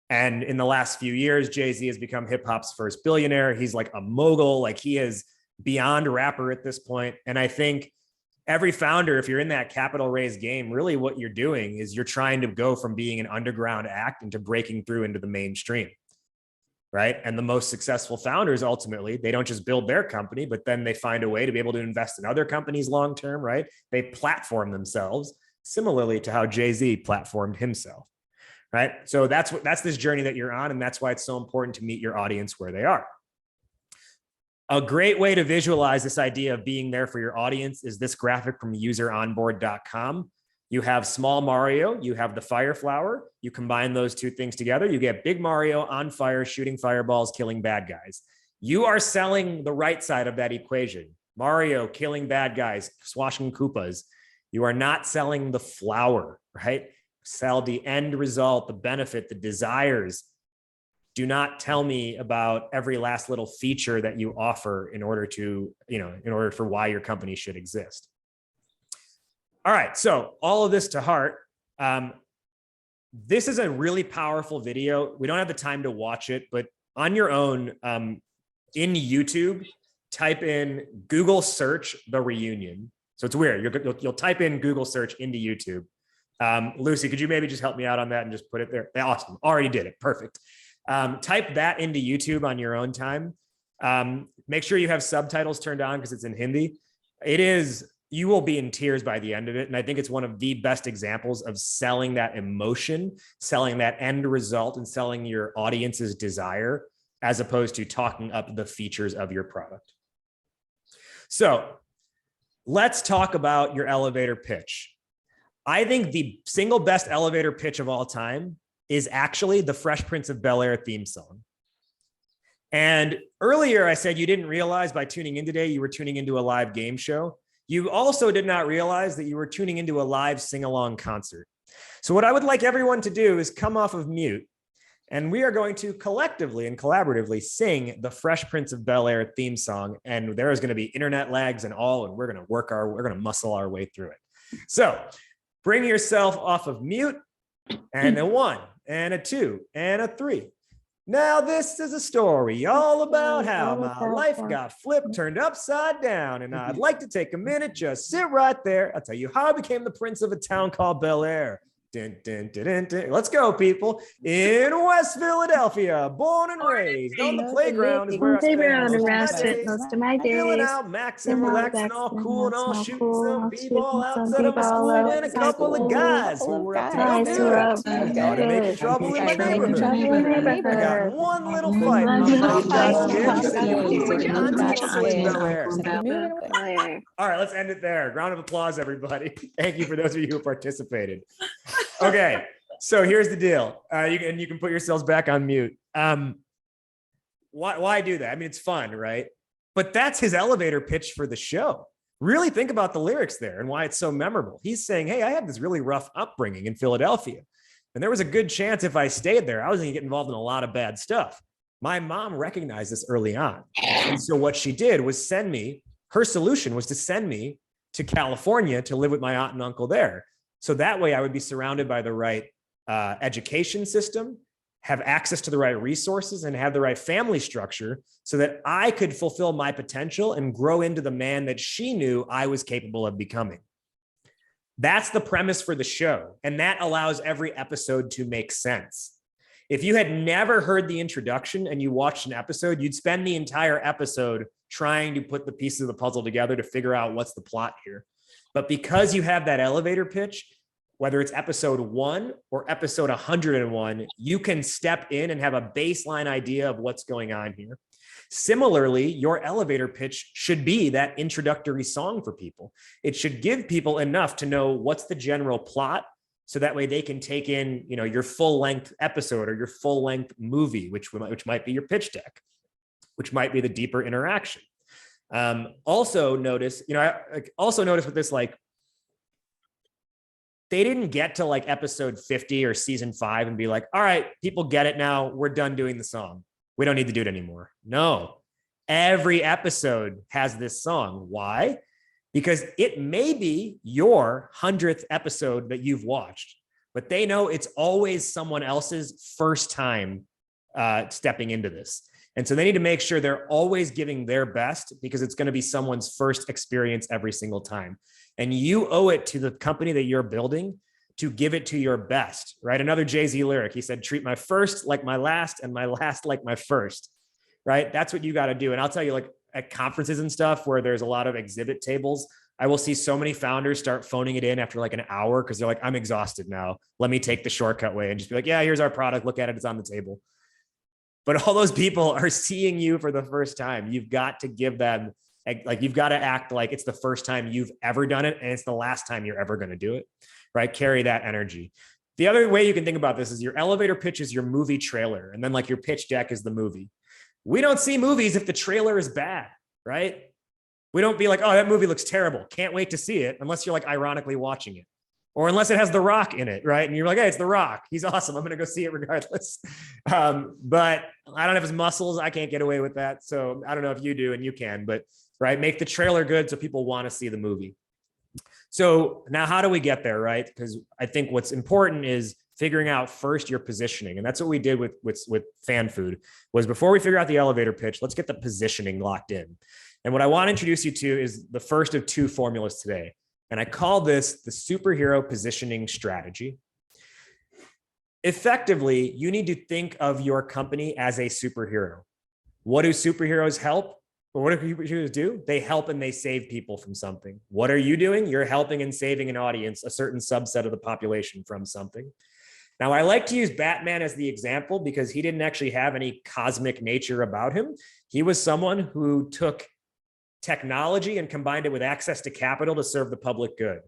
S3: And in the last few years, JayZ has become hip hop's first billionaire. He's like a mogul, like he is beyond rapper at this point. And I think every founder, if you're in that capital raise game, really what you're doing is you're trying to go from being an underground act into breaking through into the mainstream, right? And the most successful founders, ultimately, they don't just build their company, but then they find a way to be able to invest in other companies long-term, right? They platform themselves, similarly to how JayZ platformed himself, right? So that's this journey that you're on, and that's why it's so important to meet your audience where they are. A great way to visualize this idea of being there for your audience is this graphic from useronboard.com. You have small Mario, you have the fire flower, you combine those two things together, you get big Mario on fire, shooting fireballs, killing bad guys. You are selling the right side of that equation. Mario killing bad guys, swashing Koopas. You are not selling the flower, right? Sell the end result, the benefit, the desires. Do not tell me about every last little feature that you offer in order to, in order for why your company should exist. All right, so all of this to heart. This is a really powerful video. We don't have the time to watch it, but on your own, in YouTube, type in Google search the reunion. So it's weird. You'll type in Google search into YouTube. Lucy, could you maybe just help me out on that and just put it there? Awesome. Already did it. Perfect. Type that into YouTube on your own time. Make sure you have subtitles turned on because it's in Hindi. You will be in tears by the end of it. And I think it's one of the best examples of selling that emotion, selling that end result, and selling your audience's desire, as opposed to talking up the features of your product. So let's talk about your elevator pitch. I think the single best elevator pitch of all time is actually the Fresh Prince of Bel-Air theme song. And earlier I said you didn't realize by tuning in today, you were tuning into a live game show. You also did not realize that you were tuning into a live sing-along concert. So what I would like everyone to do is come off of mute, and we are going to collectively and collaboratively sing the Fresh Prince of Bel-Air theme song. And there is going to be internet lags and all, and we're going to muscle our way through it. So bring yourself off of mute, and a 1 and a 2 and a 3. Now this is a story all about how my life got flipped, turned upside down, and I'd like to take a minute, just sit right there. I'll tell you how I became the prince of a town called Bel Air. Dun, dun, dun, dun, dun. Let's go, people. In West Philadelphia, born and raised on the playground is where I spent most of my days. Chilling out, maxing, relaxing, all cool and all, shooting some b-ball outside of my school, and a couple of guys who were up to no good. Started making trouble in my neighborhood. I got one little fight. All right, let's end it there. Round of applause, everybody. Thank you for those of you who participated. Okay, so here's the deal. You can put yourselves back on mute. Why do that? I mean, it's fun, right? But that's his elevator pitch for the show. Really think about the lyrics there and why it's so memorable. He's saying, hey, I had this really rough upbringing in Philadelphia, and there was a good chance if I stayed there, I was going to get involved in a lot of bad stuff. My mom recognized this early on. And so what she did was her solution was to send me to California to live with my aunt and uncle there. So that way I would be surrounded by the right education system, have access to the right resources, and have the right family structure so that I could fulfill my potential and grow into the man that she knew I was capable of becoming. That's the premise for the show. And that allows every episode to make sense. If you had never heard the introduction and you watched an episode, you'd spend the entire episode trying to put the pieces of the puzzle together to figure out what's the plot here. But because you have that elevator pitch, whether it's episode 1 or episode 101, you can step in and have a baseline idea of what's going on here. Similarly, your elevator pitch should be that introductory song for people. It should give people enough to know what's the general plot, so that way they can take in, your full-length episode or your full-length movie, which might be your pitch deck, which might be the deeper interaction. Also notice with this, they didn't get to episode 50 or season 5 and be like, all right, people get it now. We're done doing the song. We don't need to do it anymore. No, every episode has this song. Why? Because it may be your 100th episode that you've watched, but they know it's always someone else's first time stepping into this. And so they need to make sure they're always giving their best, because it's going to be someone's first experience every single time. And you owe it to the company that you're building to give it to your best, right? Another JayZ lyric, he said, treat my first like my last and my last like my first, right? That's what you got to do. And I'll tell you, like at conferences and stuff where there's a lot of exhibit tables, I will see so many founders start phoning it in after like an hour because they're like, I'm exhausted now. Let me take the shortcut way and just be like, yeah, here's our product. Look at it. It's on the table. But all those people are seeing you for the first time. You've got to give them, like, you've got to act like it's the first time you've ever done it and it's the last time you're ever going to do it, right? Carry that energy. The other way you can think about this is your elevator pitch is your movie trailer. And then like your pitch deck is the movie. We don't see movies if the trailer is bad, right? We don't be like, oh, that movie looks terrible. Can't wait to see it, unless you're like ironically watching it. Or unless it has The Rock in it, right? And you're like, hey, it's The Rock. He's awesome. I'm going to go see it regardless. But I don't have his muscles. I can't get away with that. So I don't know if you do and you can, but right, make the trailer good so people want to see the movie. So now how do we get there, right? Because I think what's important is figuring out first your positioning. And that's what we did with FanFood was before we figure out the elevator pitch, let's get the positioning locked in. And what I want to introduce you to is the first of two formulas today. And I call this the superhero positioning strategy. Effectively, you need to think of your company as a superhero. What do superheroes help? Or what do superheroes do? They help and they save people from something. What are you doing? You're helping and saving an audience, a certain subset of the population from something. Now, I like to use Batman as the example because he didn't actually have any cosmic nature about him. He was someone who took technology and combined it with access to capital to serve the public good.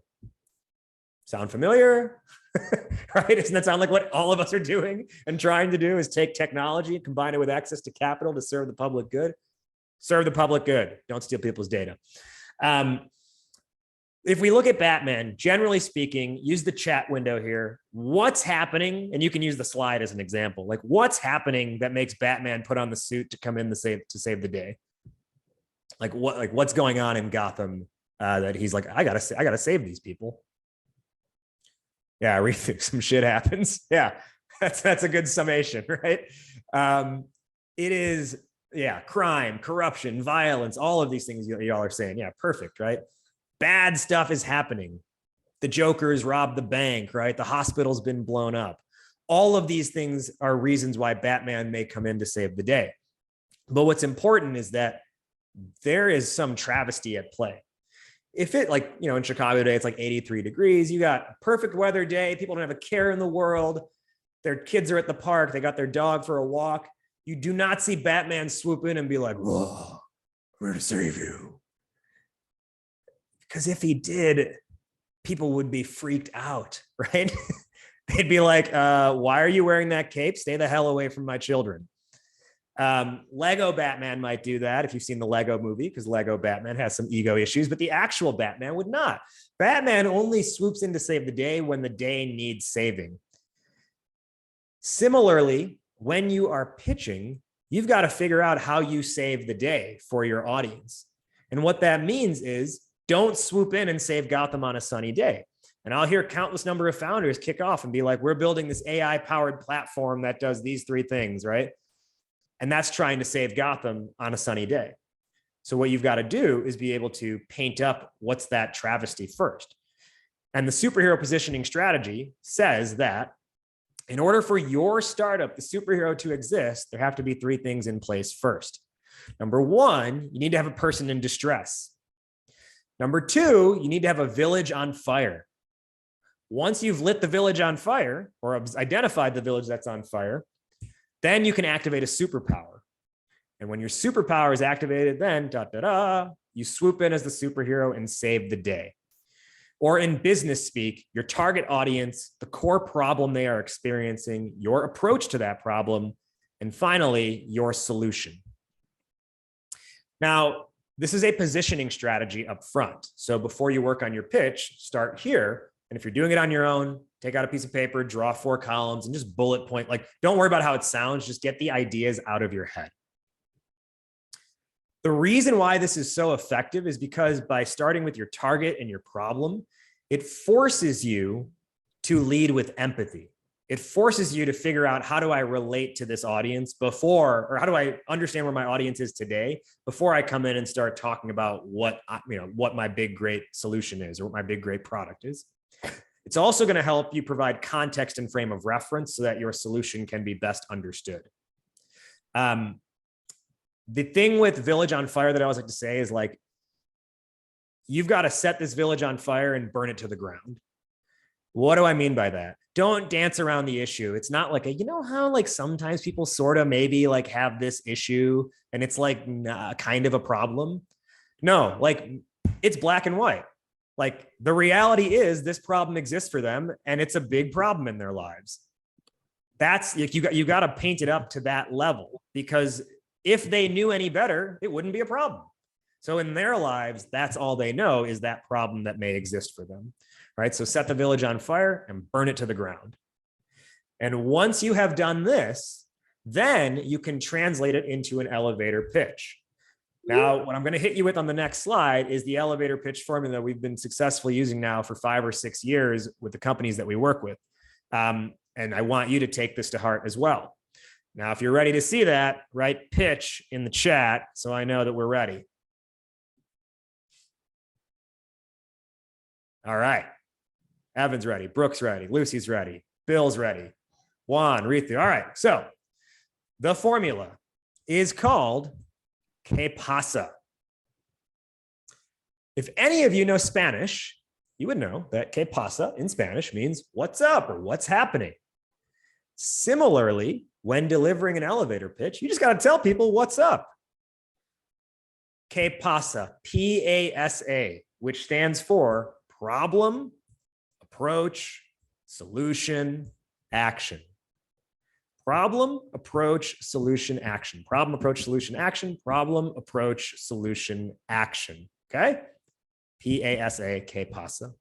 S3: Sound familiar? Right? Doesn't that sound like what all of us are doing and trying to do is take technology and combine it with access to capital to serve the public good? Serve the public good. Don't steal people's data. If we look at Batman, generally speaking, use the chat window here. What's happening? And you can use the slide as an example. Like what's happening that makes Batman put on the suit to come in to save the day? Like what's going on in Gotham that he's like, I gotta save these people. Yeah, I read through some shit happens. Yeah, that's a good summation, right? It is, yeah, crime, corruption, violence, all of these things y'all are saying. Yeah, perfect, right? Bad stuff is happening. The Joker's robbed the bank, right? The hospital's been blown up. All of these things are reasons why Batman may come in to save the day. But what's important is that there is some travesty at play. If it like, in Chicago today, it's like 83 degrees. You got a perfect weather day. People don't have a care in the world. Their kids are at the park. They got their dog for a walk. You do not see Batman swoop in and be like, whoa, I'm here to save you. Because if he did, people would be freaked out, right? They'd be like, why are you wearing that cape? Stay the hell away from my children. Lego Batman might do that if you've seen the Lego movie, because Lego Batman has some ego issues, but the actual Batman would not. Batman only swoops in to save the day when the day needs saving. Similarly, when you are pitching, you've got to figure out how you save the day for your audience. And what that means is don't swoop in and save Gotham on a sunny day. And I'll hear countless number of founders kick off and be like, we're building this AI powered platform that does these three things, right? And that's trying to save Gotham on a sunny day. So what you've got to do is be able to paint up what's that travesty first. And the superhero positioning strategy says that in order for your startup, the superhero, to exist, there have to be three things in place first. Number one, you need to have a person in distress. Number two, you need to have a village on fire. Once you've lit the village on fire or identified the village that's on fire, then you can activate a superpower. And when your superpower is activated, then you swoop in as the superhero and save the day. Or in business speak, your target audience, the core problem they are experiencing, your approach to that problem, and finally, your solution. Now, this is a positioning strategy up front. So before you work on your pitch, start here. And if you're doing it on your own, take out a piece of paper, draw 4 columns, and just bullet point. Like, don't worry about how it sounds. Just get the ideas out of your head. The reason why this is so effective is because by starting with your target and your problem, it forces you to lead with empathy. it forces you to figure out, how do I relate to this audience before, or how do I understand where my audience is today before I come in and start talking about what my big, great solution is, or what my big, great product is. It's also going to help you provide context and frame of reference so that your solution can be best understood. The thing with Village on Fire that I always like to say is, like, you've got to set this village on fire and burn it to the ground. What do I mean by that? Don't dance around the issue. It's not like how like sometimes people sort of maybe like have this issue and it's like kind of a problem. No, like it's black and white. Like the reality is this problem exists for them and it's a big problem in their lives. That's like, you got to paint it up to that level, because if they knew any better, it wouldn't be a problem. So in their lives, that's all they know is that problem that may exist for them. Right? So set the village on fire and burn it to the ground. And once you have done this, then you can translate it into an elevator pitch. Now, what I'm going to hit you with on the next slide is the elevator pitch formula we've been successfully using now for 5 or 6 years with the companies that we work with. And I want you to take this to heart as well. Now, if you're ready to see that, write pitch in the chat so I know that we're ready. All right. Evan's ready. Brooke's ready. Lucy's ready. Bill's ready. Juan, Ritu. All right. So the formula is called ¿Qué pasa? If any of you know Spanish, you would know that ¿Qué pasa in Spanish means what's up or what's happening. Similarly, when delivering an elevator pitch, you just got to tell people what's up. ¿Qué pasa? PASA, which stands for problem, approach, solution, action. Problem, approach, solution, action. Problem, approach, solution, action. Problem, approach, solution, action. Okay? PASA, ¿Qué pasa?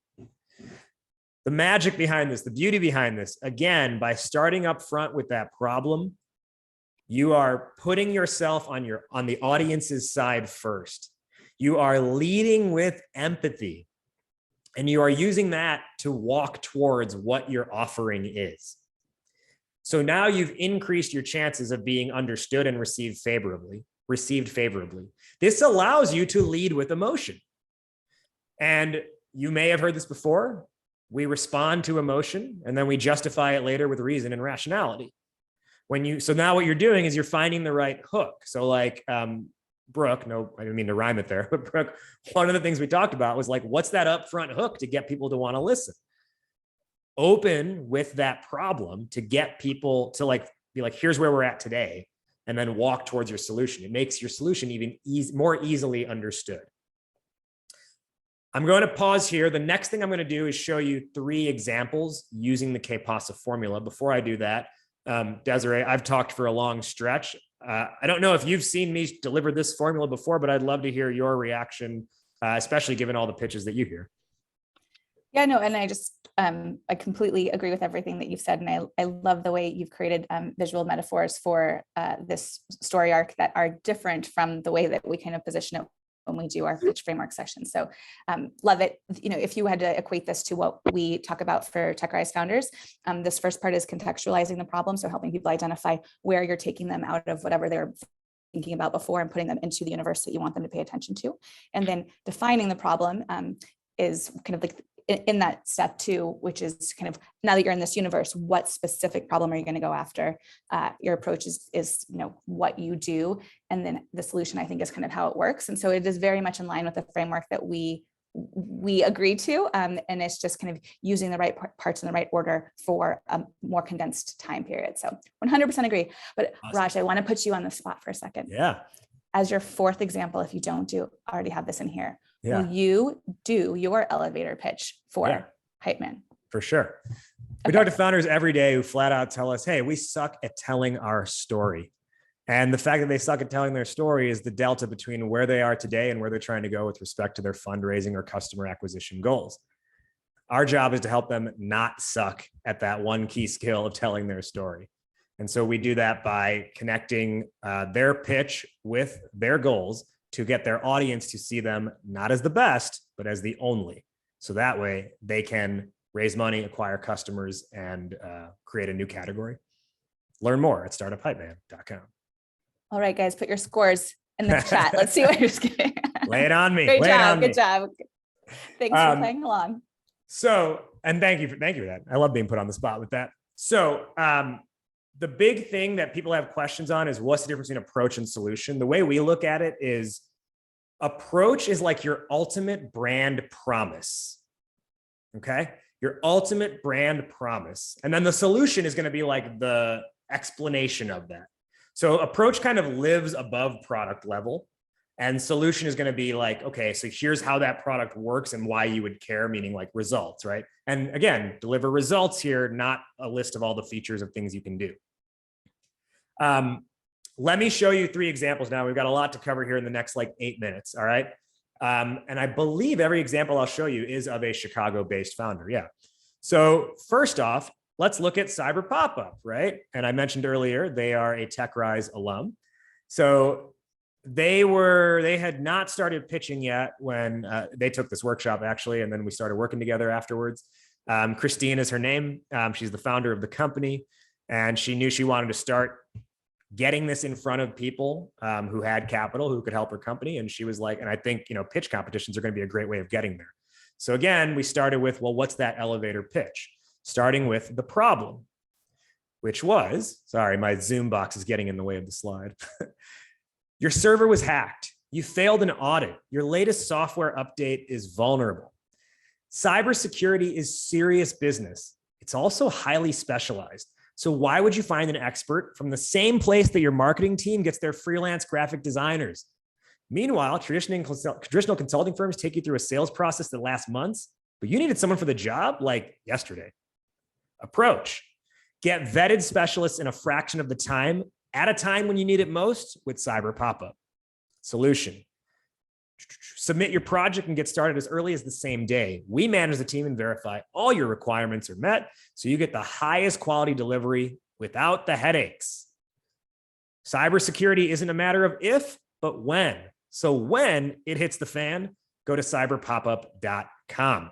S3: The magic behind this, the beauty behind this, again, by starting up front with that problem, you are putting yourself on the audience's side first. You are leading with empathy. And you are using that to walk towards what your offering is. So now you've increased your chances of being understood and received favorably. This allows you to lead with emotion. And you may have heard this before. We respond to emotion and then we justify it later with reason and rationality. So now what you're doing is you're finding the right hook. So like, Brooke, no, I didn't mean to rhyme it there, but Brooke, one of the things we talked about was like, what's that upfront hook to get people to want to listen? Open with that problem to get people to like, be like, here's where we're at today, and then walk towards your solution. It makes your solution even more easily understood. I'm going to pause here. The next thing I'm going to do is show you 3 examples using the ¿Qué pasa formula. Before I do that, Desiree, I've talked for a long stretch. I don't know if you've seen me deliver this formula before, but I'd love to hear your reaction, especially given all the pitches that you hear.
S2: Yeah, no, and I completely agree with everything that you've said. And I love the way you've created visual metaphors for this story arc that are different from the way that we kind of position it when we do our pitch framework session. So love it. If you had to equate this to what we talk about for TechRise founders, this first part is contextualizing the problem. So helping people identify where you're taking them out of whatever they're thinking about before and putting them into the universe that you want them to pay attention to. And then defining the problem is kind of like in that step 2, which is kind of, now that you're in this universe, what specific problem are you going to go after? Your approach is what you do, and then the solution, I think, is kind of how it works. And so it is very much in line with the framework that we agreed to, and it's just kind of using the right parts in the right order for a more condensed time period. So 100% agree. But awesome. Raj, I want to put you on the spot for a second.
S3: Yeah.
S2: As your 4th example, if you don't already have this in here,
S3: yeah.
S2: Will you do your elevator pitch for Hypeman?
S3: For sure. We talk to founders every day who flat out tell us, hey, we suck at telling our story. And the fact that they suck at telling their story is the delta between where they are today and where they're trying to go with respect to their fundraising or customer acquisition goals. Our job is to help them not suck at that one key skill of telling their story. And so we do that by connecting their pitch with their goals to get their audience to see them not as the best, but as the only. So that way they can raise money, acquire customers, and create a new category. Learn more at startuphypeman.com.
S2: All right, guys, put your scores in the chat. Let's see what you're getting.
S3: Lay it on me.
S2: Great
S3: Lay it
S2: job.
S3: on
S2: Good
S3: me.
S2: job. Thanks for playing along.
S3: So, and thank you for that. I love being put on the spot with that. So, the big thing that people have questions on is what's the difference between approach and solution? The way we look at it is approach is like your ultimate brand promise. Okay. Your ultimate brand promise. And then the solution is going to be like the explanation of that. So approach kind of lives above product level, and solution is going to be like, okay, so here's how that product works and why you would care, meaning like results, right? And again, deliver results here, not a list of all the features of things you can do. Let me show you 3 examples now. We've got a lot to cover here in the next like 8 minutes. All right. And I believe every example I'll show you is of a Chicago-based founder. Yeah. So first off, let's look at Cyberpopup, right? And I mentioned earlier, they are a TechRise alum. So they had not started pitching yet when they took this workshop actually, and then we started working together afterwards. Christine is her name. She's the founder of the company, and she knew she wanted to start getting this in front of people who had capital, who could help her company. And she was like, and I think, pitch competitions are going to be a great way of getting there. So again, we started with, well, what's that elevator pitch? Starting with the problem, which was, sorry, my Zoom box is getting in the way of the slide. Your server was hacked. You failed an audit. Your latest software update is vulnerable. Cybersecurity is serious business. It's also highly specialized. So why would you find an expert from the same place that your marketing team gets their freelance graphic designers? Meanwhile, traditional consulting firms take you through a sales process that lasts months, but you needed someone for the job like yesterday. Approach. Get vetted specialists in a fraction of the time at a time when you need it most with Cyberpopup. Solution. Submit your project and get started as early as the same day. We manage the team and verify all your requirements are met, so you get the highest quality delivery without the headaches. Cybersecurity isn't a matter of if, but when. So when it hits the fan, go to cyberpopup.com.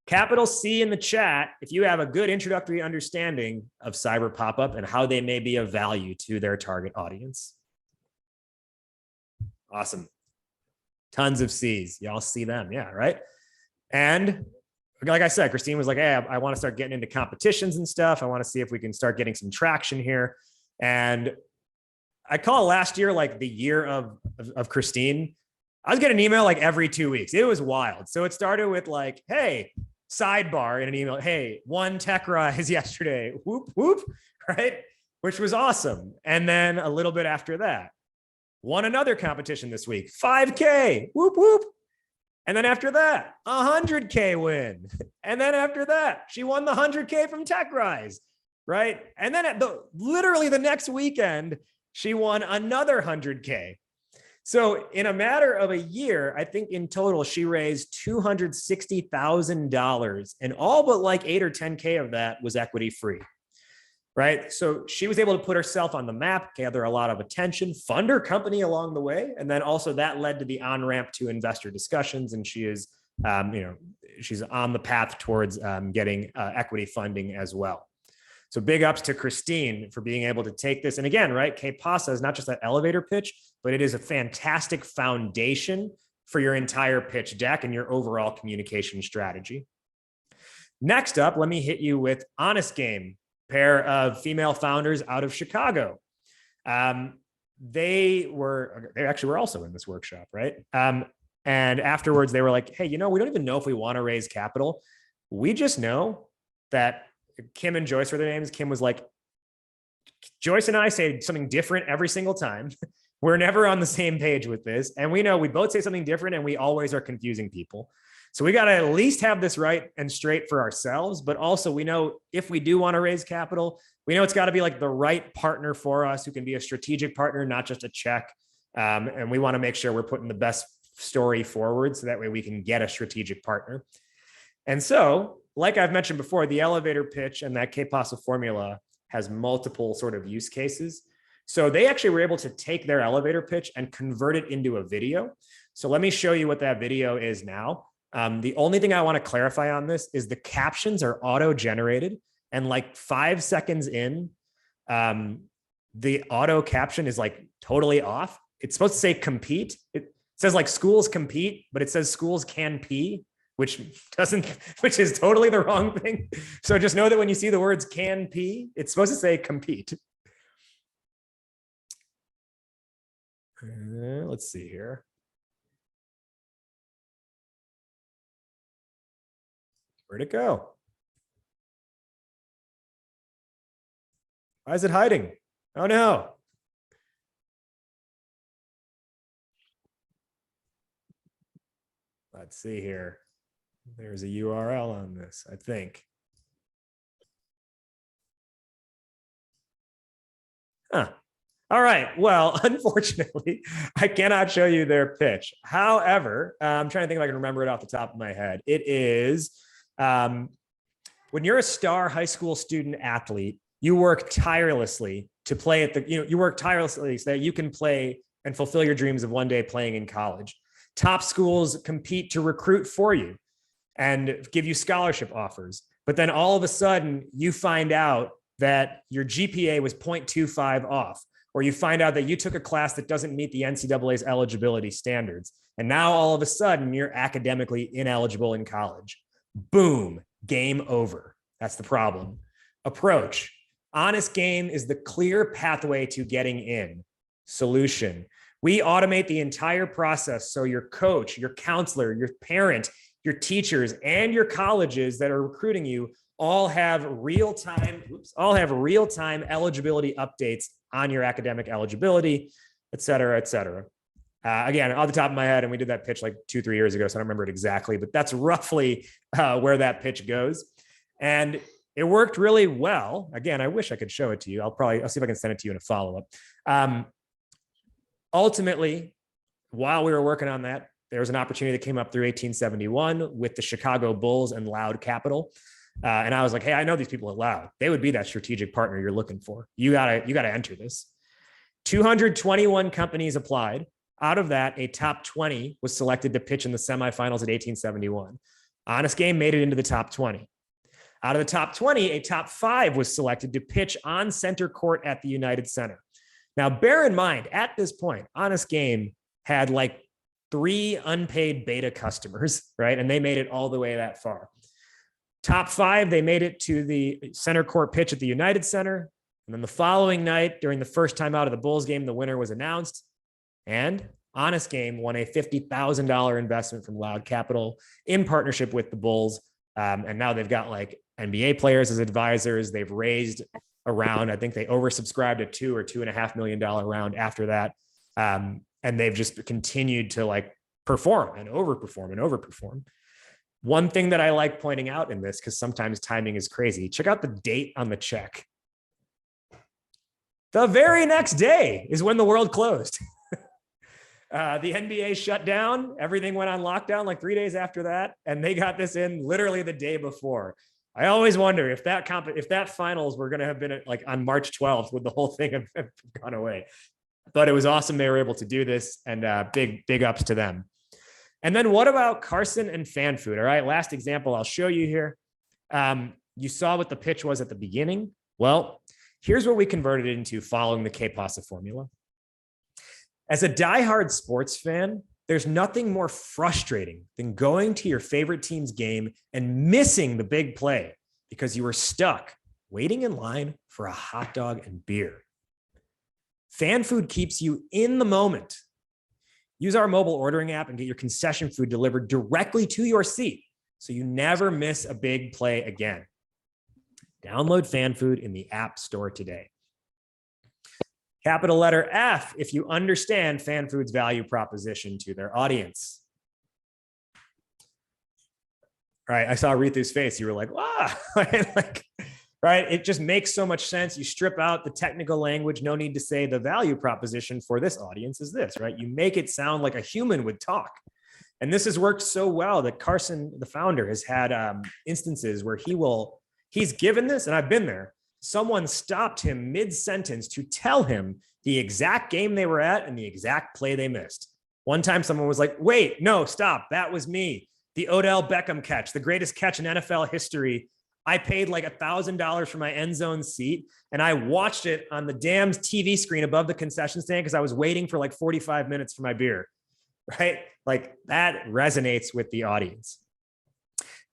S3: Capital C in the chat if you have a good introductory understanding of Cyberpopup and how they may be of value to their target audience. Awesome. Tons of C's. Y'all see them. Yeah, right? And like I said, Christine was like, hey, I want to start getting into competitions and stuff. I want to see if we can start getting some traction here. And I call last year like the year of Christine. I was getting an email like every 2 weeks. It was wild. So it started with like, hey, sidebar in an email. Hey, won TechRise yesterday. Whoop, whoop, right? Which was awesome. And then a little bit after that, won another competition this week, 5K, whoop, whoop. And then after that, 100K win. And then after that, she won the 100K from TechRise, right? And then literally the next weekend, she won another 100K. So in a matter of a year, I think in total, she raised $260,000, and all but like 8 or 10K of that was equity free, right? So she was able to put herself on the map, gather a lot of attention, fund her company along the way. And then also that led to the on-ramp to investor discussions. And she is, she's on the path towards getting equity funding as well. So big ups to Christine for being able to take this. And again, right, KPASA is not just that elevator pitch, but it is a fantastic foundation for your entire pitch deck and your overall communication strategy. Next up, let me hit you with Honest Game, pair of female founders out of Chicago. They actually were also in this workshop, right? And afterwards they were like, hey, we don't even know if we want to raise capital. We just know that Kim and Joyce were their names. Kim was like, Joyce and I say something different every single time. We're never on the same page with this. And we know we both say something different and we always are confusing people. So we got to at least have this right and straight for ourselves. But also we know if we do want to raise capital, we know it's got to be like the right partner for us who can be a strategic partner, not just a check. And we want to make sure we're putting the best story forward so that way we can get a strategic partner. And so, like I've mentioned before, the elevator pitch and that KPASA formula has multiple sort of use cases. So they actually were able to take their elevator pitch and convert it into a video. So let me show you what that video is now. The only thing I want to clarify on this is the captions are auto-generated, and like 5 seconds in, the auto caption is like totally off. It's supposed to say compete. It says like schools compete, but it says schools can pee, which is totally the wrong thing. So just know that when you see the words can pee, it's supposed to say compete. Let's see here. Where'd it go? Why is it hiding? Oh no. Let's see here. There's a URL on this, I think. Huh. All right. Well, unfortunately, I cannot show you their pitch. However, I'm trying to think if I can remember it off the top of my head. It is when you're a star high school student athlete, you work tirelessly to play at the, you work tirelessly so that you can play and fulfill your dreams of one day playing in college. Top schools compete to recruit for you and give you scholarship offers. But then all of a sudden you find out that your GPA was 0.25 off, or you find out that you took a class that doesn't meet the NCAA's eligibility standards. And now all of a sudden you're academically ineligible in college. Boom, game over. That's the problem. Approach. Honest Game is the clear pathway to getting in. Solution. We automate the entire process so your coach, your counselor, your parent, your teachers, and your colleges that are recruiting you all have real-time eligibility updates on your academic eligibility, et cetera, et cetera. Again, off the top of my head, and we did that pitch like 2-3 years ago, so I don't remember it exactly, but that's roughly where that pitch goes. And it worked really well. Again, I wish I could show it to you. I'll see if I can send it to you in a follow-up. Ultimately, while we were working on that, there was an opportunity that came up through 1871 with the Chicago Bulls and Loud Capital. And I was like, hey, I know these people at Loud. They would be that strategic partner you're looking for. You gotta enter this. 221 companies applied. Out of that, a top 20 was selected to pitch in the semifinals at 1871. Honest Game made it into the top 20. Out of the top 20, a top 5 was selected to pitch on center court at the United Center. Now, bear in mind, at this point, Honest Game had like 3 unpaid beta customers, right? And they made it all the way that far. Top 5, they made it to the center court pitch at the United Center. And then the following night, during the first time out of the Bulls game, the winner was announced. And Honest Game won a $50,000 investment from Loud Capital in partnership with the Bulls. And now they've got like NBA players as advisors. They've raised around, I think they oversubscribed a $2 or $2.5 million round after that. And they've just continued to like perform and overperform. One thing that I like pointing out in this, because sometimes timing is crazy, check out the date on the check. The very next day is when the world closed. The NBA shut down. Everything went on lockdown like 3 days after that. And they got this in literally the day before. I always wonder if that finals were going to have been like on March 12th, would the whole thing have gone away? But it was awesome they were able to do this, and big ups to them. And then what about Carson and FanFood? All right, last example I'll show you here. You saw what the pitch was at the beginning. Well, here's what we converted it into following the K-Pasa formula. As a diehard sports fan, there's nothing more frustrating than going to your favorite team's game and missing the big play because you were stuck waiting in line for a hot dog and beer. FanFood keeps you in the moment. Use our mobile ordering app and get your concession food delivered directly to your seat so you never miss a big play again. Download FanFood in the App Store today. Capital letter F if you understand FanFood's value proposition to their audience. Right, I saw Rithu's face. You were like, wow, right? It just makes so much sense. You strip out the technical language. No need to say the value proposition for this audience is this, right? You make it sound like a human would talk. And this has worked so well that Carson, the founder, has had instances where he's given this, and I've been there. Someone stopped him mid-sentence to tell him the exact game they were at and the exact play they missed. One time someone was like, wait, no, stop, that was me. the Odell Beckham catch, the greatest catch in NFL history. I paid like $1,000 for my end zone seat, and I watched it on the damn TV screen above the concession stand because I was waiting for like 45 minutes for my beer, right? Like that resonates with the audience.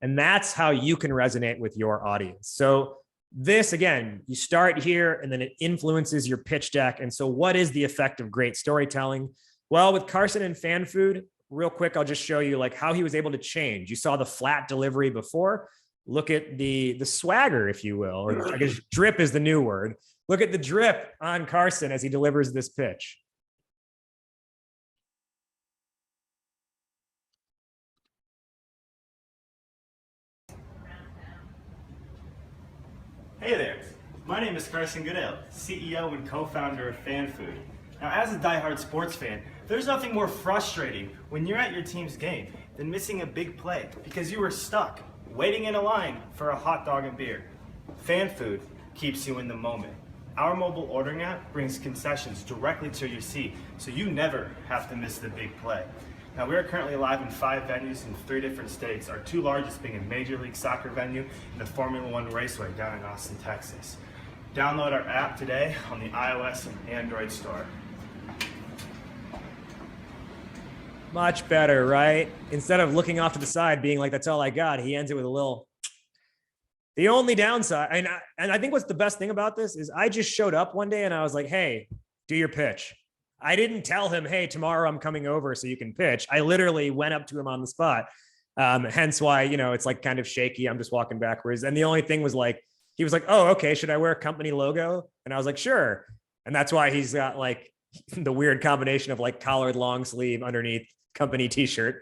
S3: And that's how you can resonate with your audience. So this, again, you start here and then it influences your pitch deck. And so what is the effect of great storytelling? Well, with Carson and FanFood, real quick, I'll just show you like how he was able to change. You saw the flat delivery before. Look at the swagger, if you will, or I guess drip is the new word. Look at the drip on Carson as he delivers this pitch.
S5: Hey there, my name is Carson Goodale, CEO and co-founder of FanFood. Now, as a diehard sports fan, there's nothing more frustrating when you're at your team's game than missing a big play because you were stuck waiting in a line for a hot dog and beer. FanFood keeps you in the moment. Our mobile ordering app brings concessions directly to your seat, so you never have to miss the big play. Now, we are currently live in 5 venues in 3 different states, our 2 largest being a Major League Soccer venue and the Formula One Raceway down in Austin, Texas. Download our app today on the iOS and Android store.
S3: Much better, right? Instead of looking off to the side, being like, that's all I got, he ends it with a little. The only downside, and I think what's the best thing about this is I just showed up one day and I was like, hey, do your pitch. I didn't tell him, hey, tomorrow I'm coming over so you can pitch. I literally went up to him on the spot. Hence why, it's like kind of shaky. I'm just walking backwards. And the only thing was like, he was like, oh, okay, should I wear a company logo? And I was like, sure. And that's why he's got like the weird combination of like collared long sleeve underneath company t-shirt.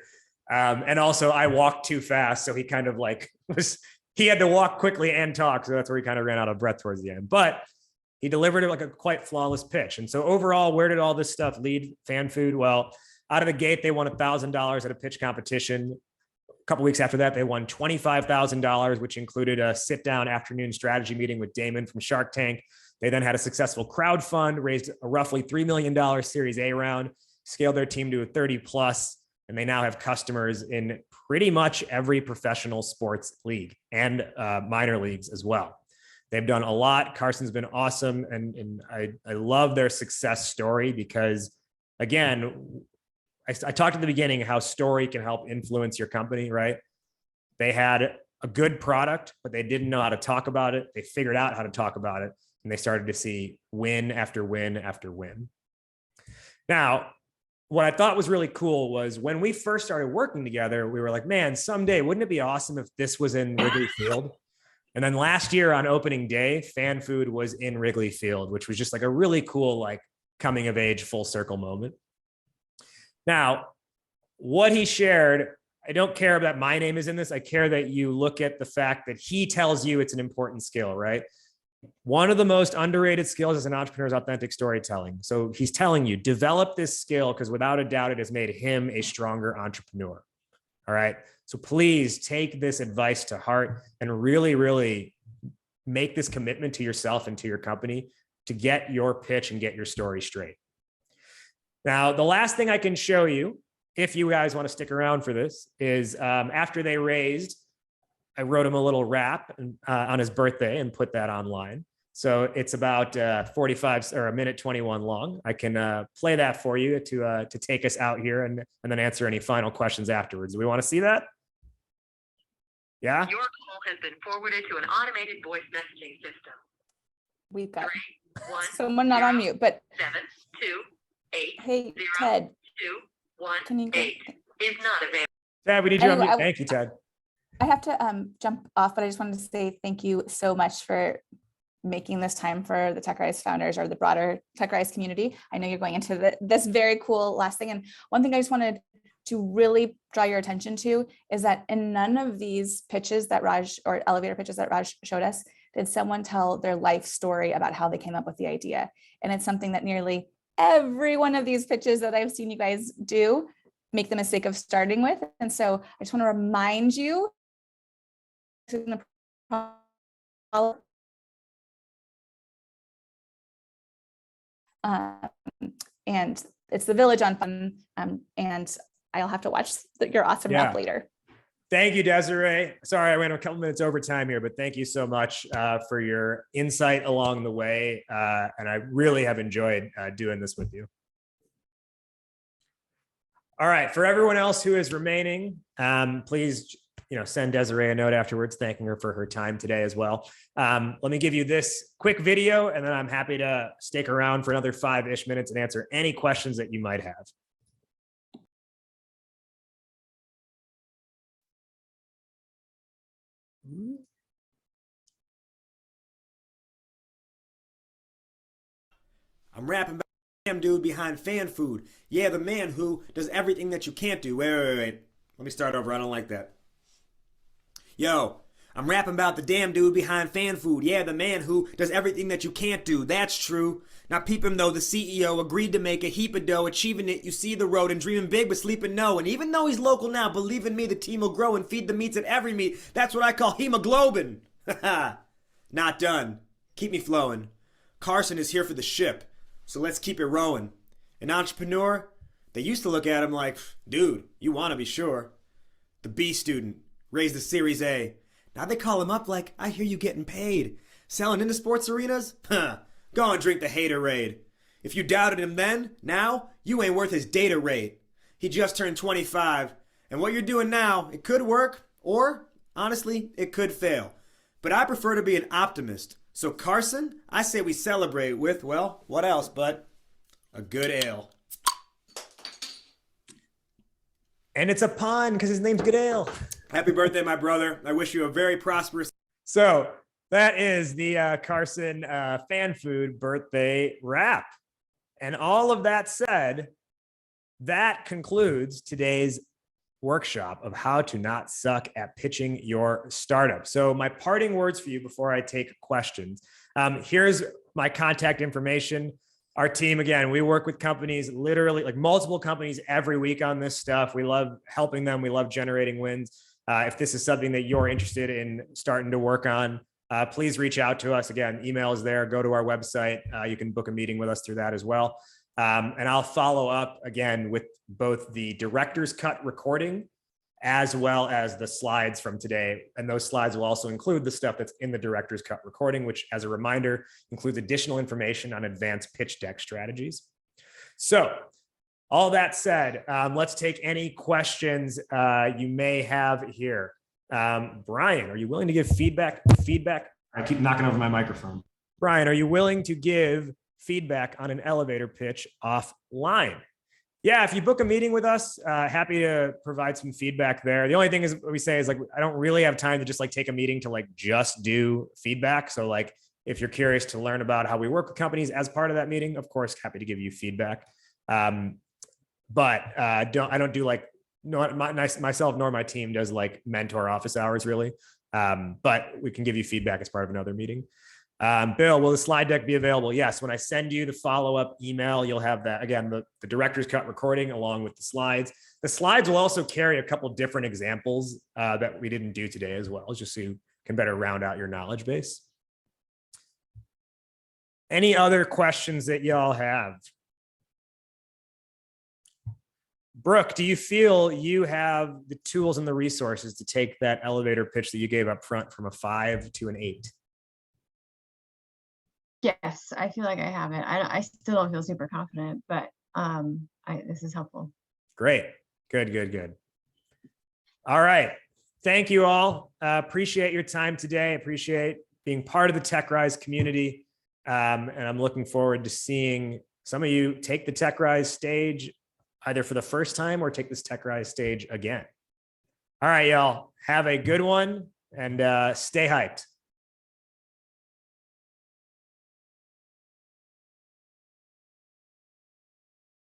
S3: And also I walked too fast. So he kind of like he had to walk quickly and talk. So that's where he kind of ran out of breath towards the end. But he delivered it like a quite flawless pitch. And so overall, where did all this stuff lead FanFood? Well, out of the gate, they won $1,000 at a pitch competition. A couple weeks after that, they won $25,000, which included a sit-down afternoon strategy meeting with Damon from Shark Tank. They then had a successful crowd fund, raised a roughly $3 million Series A round, scaled their team to a 30 plus, and they now have customers in pretty much every professional sports league and minor leagues as well. They've done a lot. Carson's been awesome. And I love their success story because, again, I talked at the beginning how story can help influence your company, right? They had a good product, but they didn't know how to talk about it. They figured out how to talk about it, and they started to see win after win after win. Now, what I thought was really cool was when we first started working together, we were like, man, someday, wouldn't it be awesome if this was in Wrigley Field? And then last year on opening day, FanFood was in Wrigley Field, which was just like a really cool, like coming of age, full circle moment. Now, what he shared, I don't care that my name is in this. I care that you look at the fact that he tells you it's an important skill, right? One of the most underrated skills as an entrepreneur is authentic storytelling. So he's telling you, develop this skill because without a doubt, it has made him a stronger entrepreneur. All right. So please take this advice to heart and really, really make this commitment to yourself and to your company to get your pitch and get your story straight. Now, the last thing I can show you, if you guys want to stick around for this, is after they raised, I wrote him a little rap on his birthday and put that online. So it's about 45 or a minute 21 long. I can play that for you to take us out here and then answer any final questions afterwards. Do we want to see that? Yeah.
S9: Your call has been forwarded to an automated voice messaging system.
S2: We've got
S9: 3, 1,
S2: someone not on mute, but
S9: 7, 2, 8.
S2: Hey,
S9: 0,
S2: Ted,
S9: 2, 1,
S2: can you go?
S9: 8 is not available.
S3: Ted, we need you on
S2: Anyway,
S3: mute. Thank you, Ted.
S2: I have to jump off, but I just wanted to say thank you so much for making this time for the TechRise founders or the broader TechRise community. I know you're going into this very cool last thing. And one thing I just wanted to really draw your attention to is that in none of these pitches that Raj, or elevator pitches that Raj showed us, did someone tell their life story about how they came up with the idea. And it's something that nearly every one of these pitches that I've seen you guys do make the mistake of starting with. And so I just want to remind you and it's the Village on Fun, and I'll have to watch your awesome rap later.
S3: Thank you, Desiree. Sorry, I went a couple minutes over time here, but thank you so much for your insight along the way. And I really have enjoyed doing this with you. All right, for everyone else who is remaining, please send Desiree a note afterwards, thanking her for her time today as well. Let me give you this quick video, and then I'm happy to stick around for another 5-ish minutes and answer any questions that you might have.
S10: I'm rapping about the damn dude behind FanFood. Yeah, the man who does everything that you can't do. Wait. Let me start over. I don't like that. Yo, I'm rapping about the damn dude behind FanFood. Yeah, the man who does everything that you can't do. That's true. Now peep him though, the CEO agreed to make a heap of dough. Achieving it, you see the road and dreaming big but sleeping no. And even though he's local now, believe in me, the team will grow and feed the meats at every meet. That's what I call hemoglobin. Not done. Keep me flowing. Carson is here for the ship. So let's keep it rowing. An entrepreneur, they used to look at him like, dude, you want to be sure. The B student, raised the Series A. Now they call him up like, I hear you getting paid. Selling into sports arenas? Huh. Go and drink the haterade. If you doubted him then, now, you ain't worth his data rate. He just turned 25. And what you're doing now, it could work, or, honestly, it could fail. But I prefer to be an optimist. So Carson, I say we celebrate with, well, what else but a good ale.
S3: And it's a pun because his name's Good Ale.
S10: Happy birthday, my brother. I wish you a very prosperous.
S3: So that is the Carson FanFood birthday wrap. And all of that said, that concludes today's workshop of how to not suck at pitching your startup. So my parting words for you before I take questions. Here's my contact information. Our team, again, we work with companies, literally like multiple companies every week on this stuff. We love helping them. We love generating wins. If this is something that you're interested in starting to work on, please reach out to us. Again, email is there. Go to our website. You can book a meeting with us through that as well. And I'll follow up again with both the director's cut recording as well as the slides from today. And those slides will also include the stuff that's in the director's cut recording, which, as a reminder, includes additional information on advanced pitch deck strategies. So all that said, let's take any questions you may have here. Brian, are you willing to give feedback? I keep knocking over my microphone. Brian, are you willing to give feedback on an elevator pitch offline? Yeah, if you book a meeting with us, happy to provide some feedback there. The only thing is we say is like, I don't really have time to just like take a meeting to like just do feedback. So like, if you're curious to learn about how we work with companies as part of that meeting, of course, happy to give you feedback. But I don't do like, myself nor my team does like mentor office hours really. But we can give you feedback as part of another meeting. Bill, will the slide deck be available? Yes. When I send you the follow-up email, you'll have that, again, the director's cut recording along with the slides. The slides will also carry a couple different examples that we didn't do today as well, just so you can better round out your knowledge base. Any other questions that y'all have? Brooke, do you feel you have the tools and the resources to take that elevator pitch that you gave up front from a 5 to an 8?
S4: Yes, I feel like I have it. I still don't feel super confident, but this is helpful.
S3: Great. Good. All right. Thank you all. Appreciate your time today. Appreciate being part of the TechRise community. And I'm looking forward to seeing some of you take the TechRise stage either for the first time or take this TechRise stage again. All right, y'all. Have a good one and stay hyped.